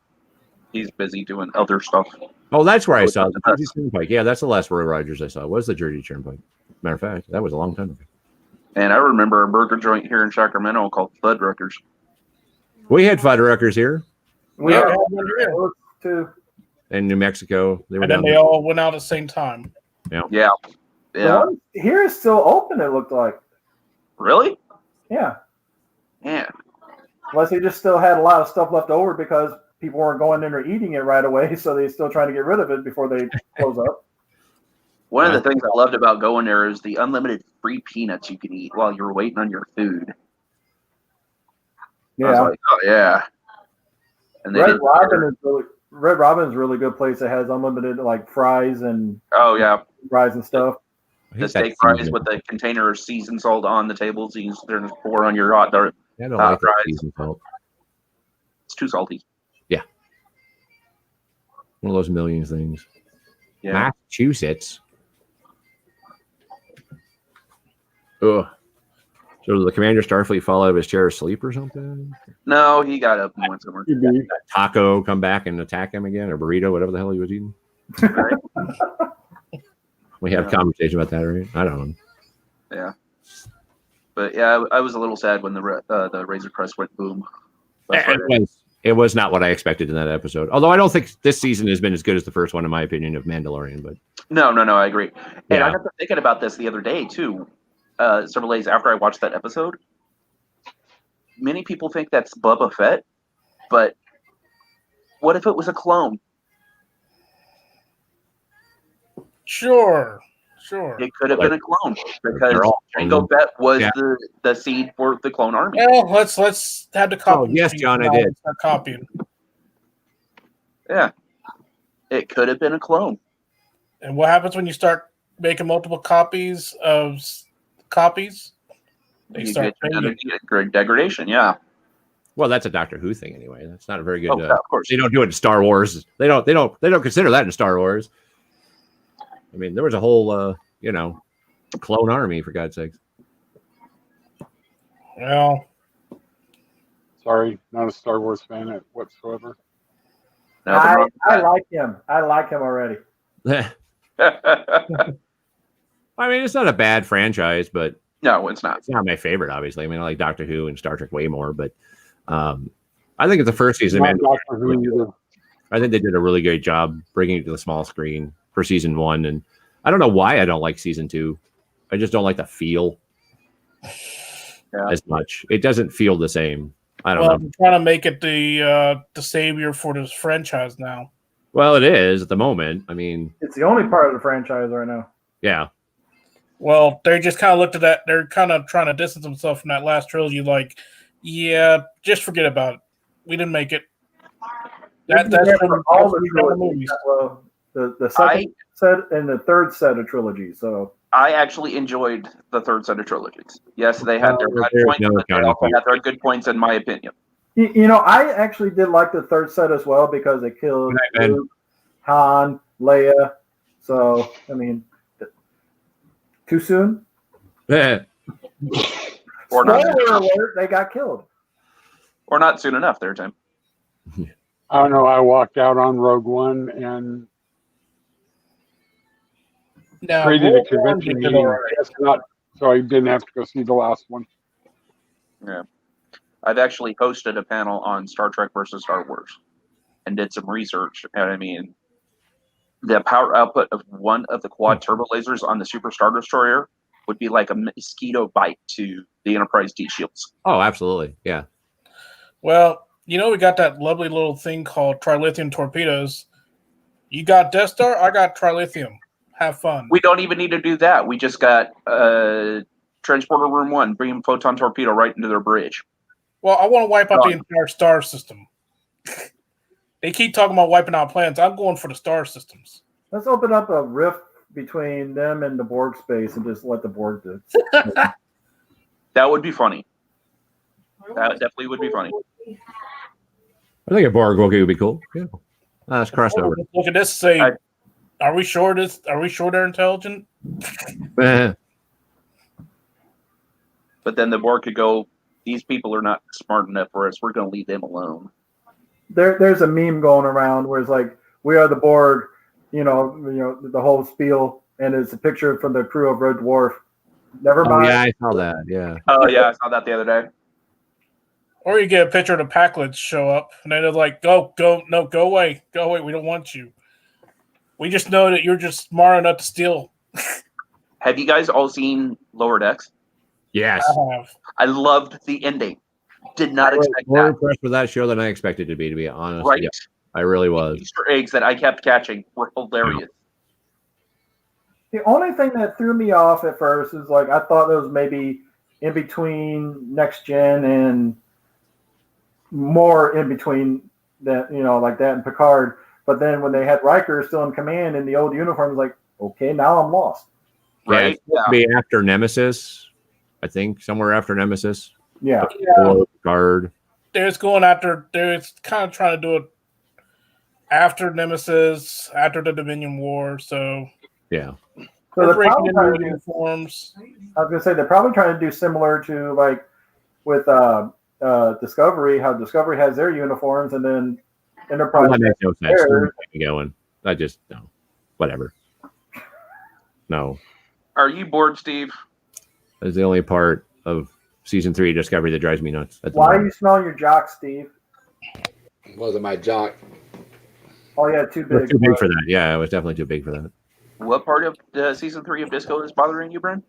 He's busy doing other stuff. Oh, that's where I saw the Jersey Turnpike. Yeah, that's the last Roy Rogers I saw. Was the Jersey Turnpike? Matter of fact, that was a long time ago. And I remember a burger joint here in Sacramento called Fuddruckers. We had Fuddruckers here. We had one here too. In New Mexico. And then they all went out at the same time. Yeah. The one here is still open, it looked like. Really? Yeah. Yeah. Unless they just still had a lot of stuff left over because people weren't going in or eating it right away, so they're still trying to get rid of it before they close up. One of the things I loved about going there is the unlimited free peanuts you can eat while you're waiting on your food. Yeah. I was like, oh, yeah. And Red Robin is a really good place that has unlimited like fries and fries and stuff. The steak fries with the container of seasoned salt on the table, so you can pour on your hot I don't like that seasoned salt. It's too salty. Yeah. One of those million things. Yeah. Massachusetts. Ugh. So did the Commander Starfleet fall out of his chair asleep or something? No, he got up and went somewhere. Taco come back and attack him again, or burrito, whatever the hell he was eating. Right. We have conversation about that, right? I don't know. Yeah. But yeah, I was a little sad when the Razor Crest went boom. It was not what I expected in that episode. Although I don't think this season has been as good as the first one, in my opinion, of Mandalorian. But no, I agree. And I got to thinking about this the other day too. Several days after I watched that episode, many people think that's Boba Fett, but what if it was a clone? Sure. It could have been a clone because Jango Fett was the seed for the clone army. Well, let's have the copy. Oh, yes, John, I did. Start copying. Yeah, it could have been a clone. And what happens when you start making multiple copies of copies? They start degradation. Yeah. Well, that's a Doctor Who thing anyway. That's not a very good. Of course, they don't do it in Star Wars. They don't consider that in Star Wars. I mean, there was a whole, clone army, for God's sakes. Well, sorry, not a Star Wars fan whatsoever. I like him. I like him already. I mean, it's not a bad franchise, but no, it's not. It's not my favorite, obviously. I mean, I like Doctor Who and Star Trek way more, but I think it's the first season. I think they did a really great job bringing it to the small screen for season 1, and I don't know why I don't like season 2. I just don't like the feel as much. It doesn't feel the same. I don't know. I'm trying to make it the savior for this franchise now. Well, it is at the moment. I mean, it's the only part of the franchise right now. Yeah. Well, they just kind of looked at that. They're kind of trying to distance themselves from that last trilogy. Like, yeah, just forget about it. We didn't make it. That's all the trilogies. Well, the second set and the third set of trilogies. So I actually enjoyed the third set of trilogies. Yes, they had their bad points, but they also had their good points, in my opinion. You know, I actually did like the third set as well because it killed Luke, Han, Leia. So, I mean, too soon? Or Spoiler alert, they got killed. Or not soon enough there, Tim. I don't know. I walked out on Rogue One and created a convention meeting. So I didn't have to go see the last one. Yeah. I've actually hosted a panel on Star Trek versus Star Wars and did some research. And I mean, the power output of one of the quad turbo lasers on the Super Star Destroyer would be like a mosquito bite to the Enterprise D shields. Oh, absolutely. Yeah. Well, you know, we got that lovely little thing called trilithium torpedoes. You got Death Star, I got trilithium. Have fun. We don't even need to do that. We just got Transporter Room 1, bring photon torpedo right into their bridge. Well, I want to wipe out the entire star system. They keep talking about wiping out planets. I'm going for the star systems. Let's open up a rift between them and the Borg space and just let the Borg do it. That would be funny. That definitely would be funny. I think a Borg Wookiee would be cool. Yeah. Let's cross over. Look at this. Say, are we sure they're intelligent? But then the Borg could go, these people are not smart enough for us. We're going to leave them alone. There's a meme going around where it's like, we are the Borg, you know, the whole spiel, and it's a picture from the crew of Red Dwarf. Never mind. Yeah, I saw that. Yeah. Oh, yeah, I saw that the other day. Or you get a picture of the Packlets show up, and they're like, go away. We don't want you. We just know that you're just smart enough to steal. Have you guys all seen Lower Decks? Yes. I have. I loved the ending. Did not expect more that. impressed with that show than I expected to be honest. Right. Yeah, I really was. The Easter eggs that I kept catching were hilarious. The only thing that threw me off at first is like I thought it was maybe in between Next Gen and more in between that, you know, like that and Picard. But then when they had Riker still in command in the old uniform, I was like, okay, now I'm lost. right? It's supposed to be after Nemesis, I think, somewhere after Nemesis. Yeah. Or Guard. They're going after. They're kind of trying to do it after Nemesis, after the Dominion War. So yeah. So they're they're breaking probably into trying to do, uniforms. I was gonna say they're probably trying to do similar to like with Discovery, how Discovery has their uniforms, and then Enterprise. That makes no sense. theirs. Where am I going? I just no. Whatever. No. Are you bored, Steve? That's the only part of season 3 of Discovery that drives me nuts. Why are you smelling your jock, Steve? Wasn't my jock. Oh yeah, too It was big. too big for that. Yeah, it was definitely too big for that. What part of season 3 of Disco is bothering you, Bran?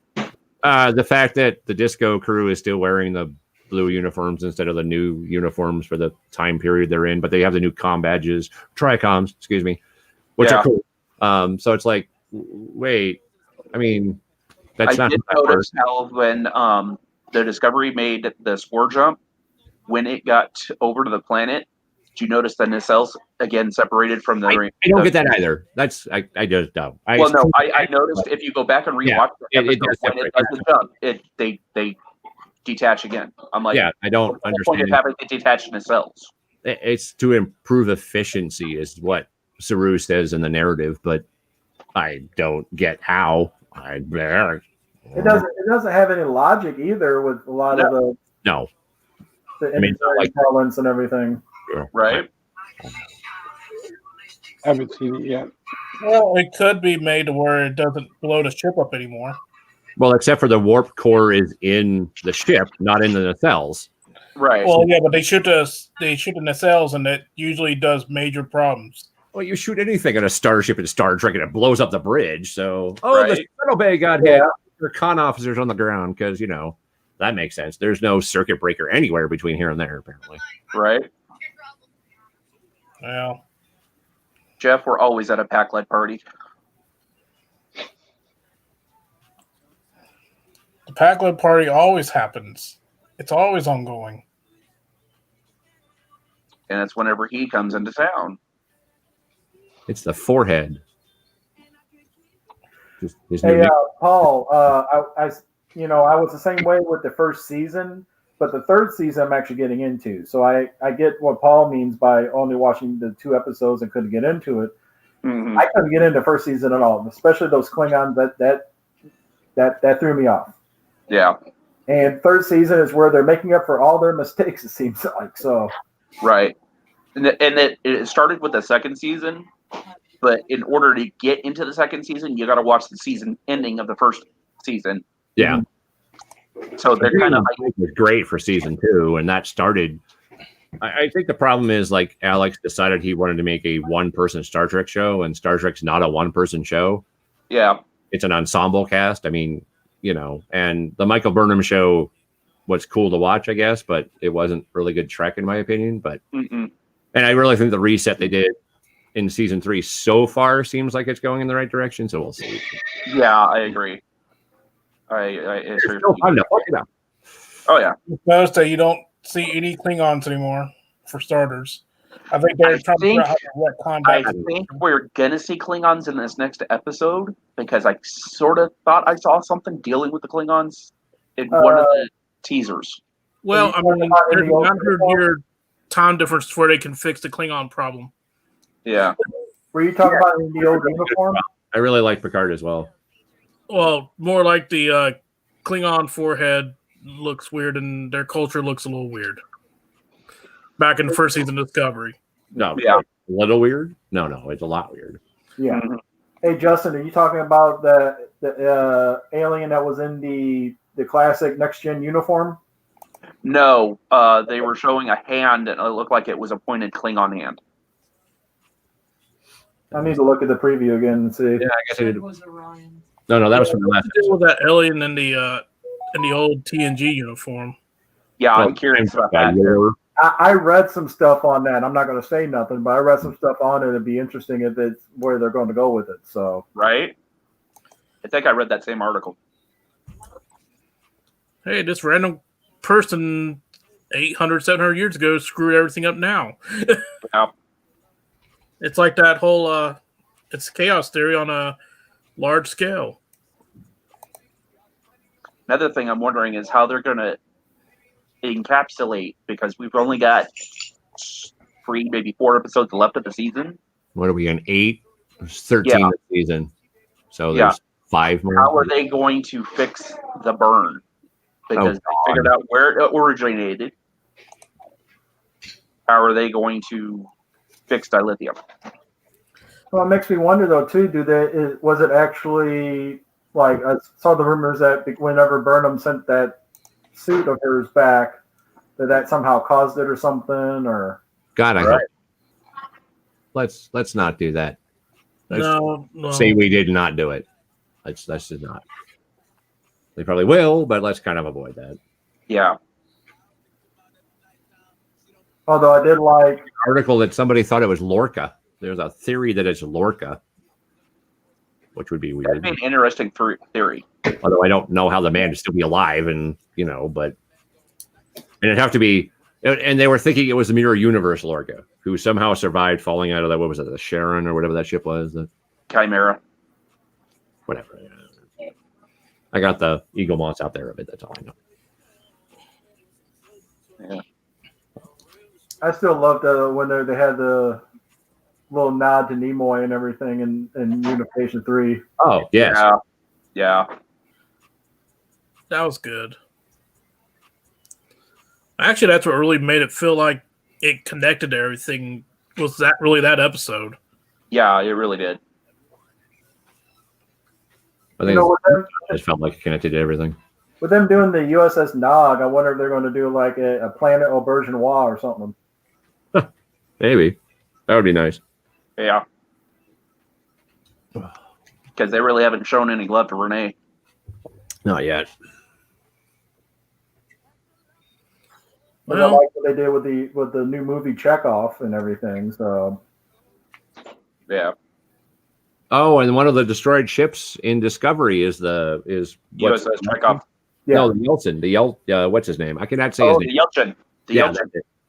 The fact that the Disco crew is still wearing the blue uniforms instead of the new uniforms for the time period they're in, but they have the new comm badges, tricoms, excuse me, which are cool. So it's like, wait, I mean, that's I not did how that notice works. how when the Discovery made the spore jump, when it got over to the planet, did you notice the nacelles again separated from the? I don't get that either. That's I just don't. I noticed if you go back and rewatch the episode when it does the jump, they detach again. I'm like, yeah, I don't what's the point understand. of having the detached nacelles? It's to improve efficiency, is what Saru says in the narrative, but I don't get how. It doesn't have any logic either with a lot of the no. the I mean, like propellants and everything. Right. Haven't seen it yet. Well, it could be made to where it doesn't blow the ship up anymore. Well, except for the warp core is in the ship, not in the nacelles. Right. Well, yeah, but they shoot the nacelles, and it usually does major problems. Well, you shoot anything at a starship in Star Trek, and it blows up the bridge. So, the Right. shuttle bay got hit. There are con officers on the ground because that makes sense. There's no circuit breaker anywhere between here and there, apparently. Right. Well, Jeff, we're always at a pack-led party. the Pac-Man party always happens. It's always ongoing. And it's whenever he comes into town. It's the forehead. Just his Hey, new Paul, I was the same way with the first season, but the third season I'm actually getting into. So I get what Paul means by only watching the 2 episodes and couldn't get into it. Mm-hmm. I couldn't get into first season at all, especially those Klingons. That threw me off. Yeah. And third season is where they're making up for all their mistakes. It seems like so. Right. And it started with the second season, but in order to get into the second season, you got to watch the season ending of the first season. Yeah. So they're kind of like, was great for season 2, and that started. I think the problem is, like, Alex decided he wanted to make a one-person Star Trek show, and Star Trek's not a one-person show. Yeah. It's an ensemble cast. I mean, and the Michael Burnham show was cool to watch, I guess, but it wasn't really good Trek in my opinion. But and I really think the reset they did in season 3 so far seems like it's going in the right direction. So we'll see. Yeah, I agree. It's still time to fuck it up. Oh yeah. Notice that you don't see any Klingons anymore, for starters. I think they're trying to figure out how to retcon back. I think we're gonna see Klingons in this next episode because I sort of thought I saw something dealing with the Klingons in one of the teasers. Well, I mean, there's a 100-year time difference where they can fix the Klingon problem. Yeah. Were you talking about in the old uniform? I really like Picard as well. Well, more like the Klingon forehead looks weird, and their culture looks a little weird. Back in the first season of Discovery. No, yeah, a little weird. No, it's a lot weird. Yeah. Hey, Justin, are you talking about the alien that was in the classic Next Gen uniform? No, they were showing a hand, and it looked like it was a pointed Klingon hand. I need to look at the preview again and see. Yeah, I guess I did. No, that was from the last. With that alien in the old TNG uniform. Yeah, I'm curious about that. I read some stuff on that. I'm not going to say nothing, but I read some stuff on it. It'd be interesting if it's where they're going to go with it. So right. I think I read that same article. Hey, this random person 800, 700 years ago screwed everything up now. Yeah. It's like that whole it's chaos theory on a large scale. Another thing I'm wondering is how they're going to encapsulate, because we've only got 3, maybe 4 episodes left of the season. What are we on 8? There's 13 this season. So there's 5 more. How are they going to fix the burn? Because they figured out where it originated. How are they going to fix dilithium? Well, it makes me wonder though too. Was it actually like I saw the rumors that whenever Burnham sent that suit of hers back, that somehow caused it or something? Or God, I hope. Let's not do that. No. Say we did not do it. Let's just not. They probably will, but let's kind of avoid that. Yeah. Although I did like an article that somebody thought it was Lorca. There's a theory that it's Lorca, which would be weird. That'd be an interesting theory. Although I don't know how the man would still be alive, and but it'd have to be. And they were thinking it was the Mirror Universe Lorca, who somehow survived falling out of that. What was it, the Sharon or whatever that ship was? The Chimera. Whatever. I got the Eagle Moss out there a bit. That's all I know. Yeah. I still loved when they had the little nod to Nimoy and everything in Unification 3. Oh, yes. Yeah. That was good. Actually, that's what really made it feel like it connected to everything. Was that really that episode? Yeah, it really did. I think it felt like it connected to everything. With them doing the USS Nog, I wonder if they're going to do like a Planet Auberginois or something. Maybe. That would be nice. Yeah. Because they really haven't shown any love to Renee. Not yet. But I like what they did with the new movie Chekhov and everything. So. Yeah. Oh, and one of the destroyed ships in Discovery is USS Chekhov. Yeah. No, the Yeltsin. What's his name? I cannot say his name. Yeltsin.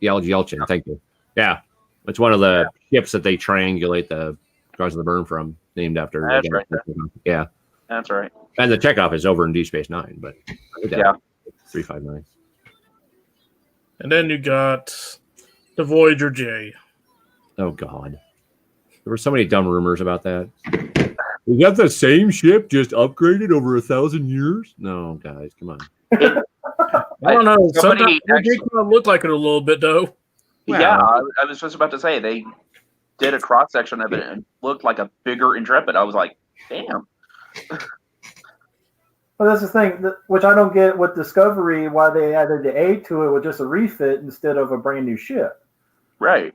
Yeltsin. Thank you. Yeah, it's one of the ships that they triangulate the cause of the burn from, named after. That's right. Yeah, that's right. And the Chekhov is over in Deep Space Nine, but 359. And then you got the Voyager J. Oh God, there were so many dumb rumors about that. Is that the same ship just upgraded over 1,000 years? No, guys, come on. I don't know. Sometimes it look like it a little bit, though. Well, yeah, I was just about to say they did a cross section of it and it looked like a bigger Intrepid. I was like, damn. Well, that's the thing, which I don't get with Discovery, why they added the A to it with just a refit instead of a brand new ship. Right.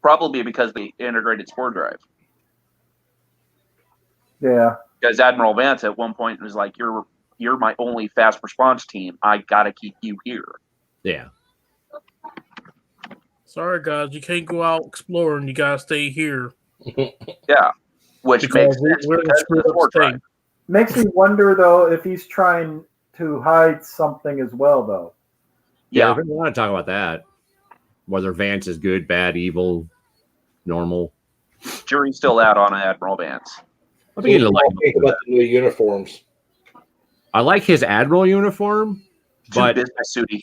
Probably because they integrated spore drive. Yeah. Because Admiral Vance at one point was like, "You're my only fast response team. I gotta keep you here." Yeah. Sorry, guys, you can't go out exploring. You gotta stay here. Yeah, which makes sense. Makes me wonder though if he's trying to hide something as well, though. Yeah, we want to talk about that. Whether Vance is good, bad, evil, normal. Jury's still out on Admiral Vance. I'm beginning to like about the new uniforms. I like his Admiral uniform, but business suity.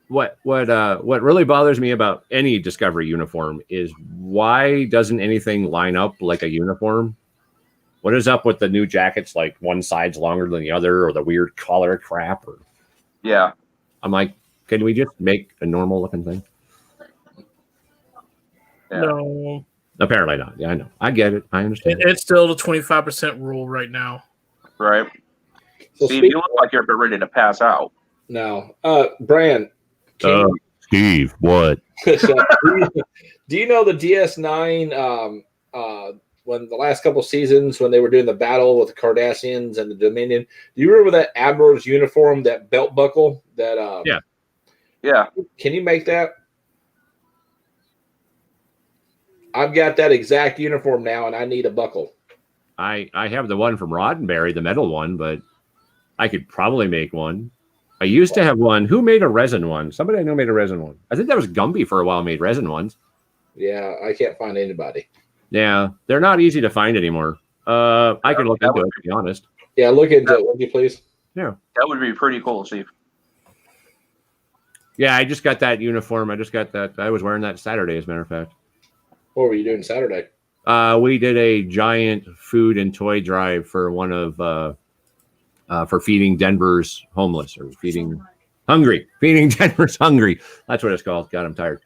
What really bothers me about any Discovery uniform is why doesn't anything line up like a uniform? What is up with the new jackets? Like one side's longer than the other, or the weird collar crap? Or yeah, I'm like, can we just make a normal looking thing? Yeah. No. Apparently not. Yeah, I know. I get it. I understand. It's still the 25% rule right now. Right. So Steve, you look like you're ready to pass out. No. Bran. Steve, what? Do you know the DS9 when the last couple seasons when they were doing the battle with the Cardassians and the Dominion? Do you remember that Admiral's uniform, that belt buckle? That Yeah. Can you make that? I've got that exact uniform now, and I need a buckle. I have the one from Roddenberry, the metal one, but I could probably make one. I used to have one. Who made a resin one? Somebody I know made a resin one. I think that was Gumby for a while made resin ones. Yeah, I can't find anybody. Yeah, they're not easy to find anymore. I can look into it, to be honest. Yeah, look into it, would you please? Yeah. That would be pretty cool, Steve. Yeah, I just got that uniform. I just got that. I was wearing that Saturday, as a matter of fact. What were you doing Saturday? We did a giant food and toy drive for one of for feeding Denver's homeless or feeding Denver's hungry. That's what it's called. God, I'm tired.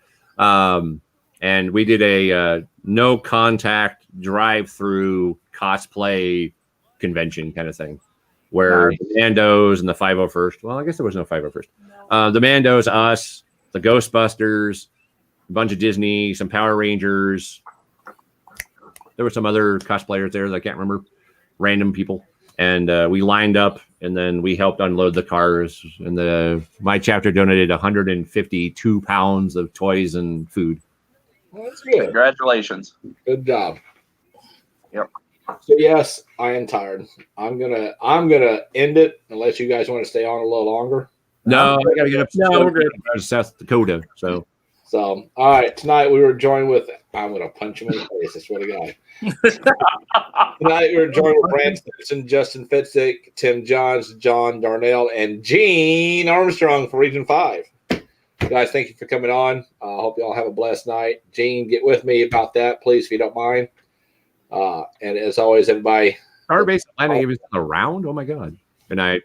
And we did a no contact drive-through cosplay convention kind of thing, where the Mandos and the 501st. Well, I guess there was no 501st. The Mandos, us, the Ghostbusters, a bunch of Disney, some Power Rangers. There were some other cosplayers there that I can't remember, random people. And we lined up, and then we helped unload the cars. And my chapter donated 152 pounds of toys and food. Well, that's good. Congratulations. Good job. Yep. So yes, I am tired. I'm gonna end it unless you guys want to stay on a little longer. No, I gotta get up. No, we're good. To South Dakota. So all right. Tonight we were joined with. I'm gonna punch him in the face. I swear to God. Tonight we were joined with Bran, Stimpson, Justin Fitzick, Tim Johns, John Darnell, and Gene Armstrong for Region 5. Guys, thank you for coming on. I hope you all have a blessed night. Gene, get with me about that, please, if you don't mind. And as always, everybody. Starbase Atlanta gave us a round. Oh my God. Good night.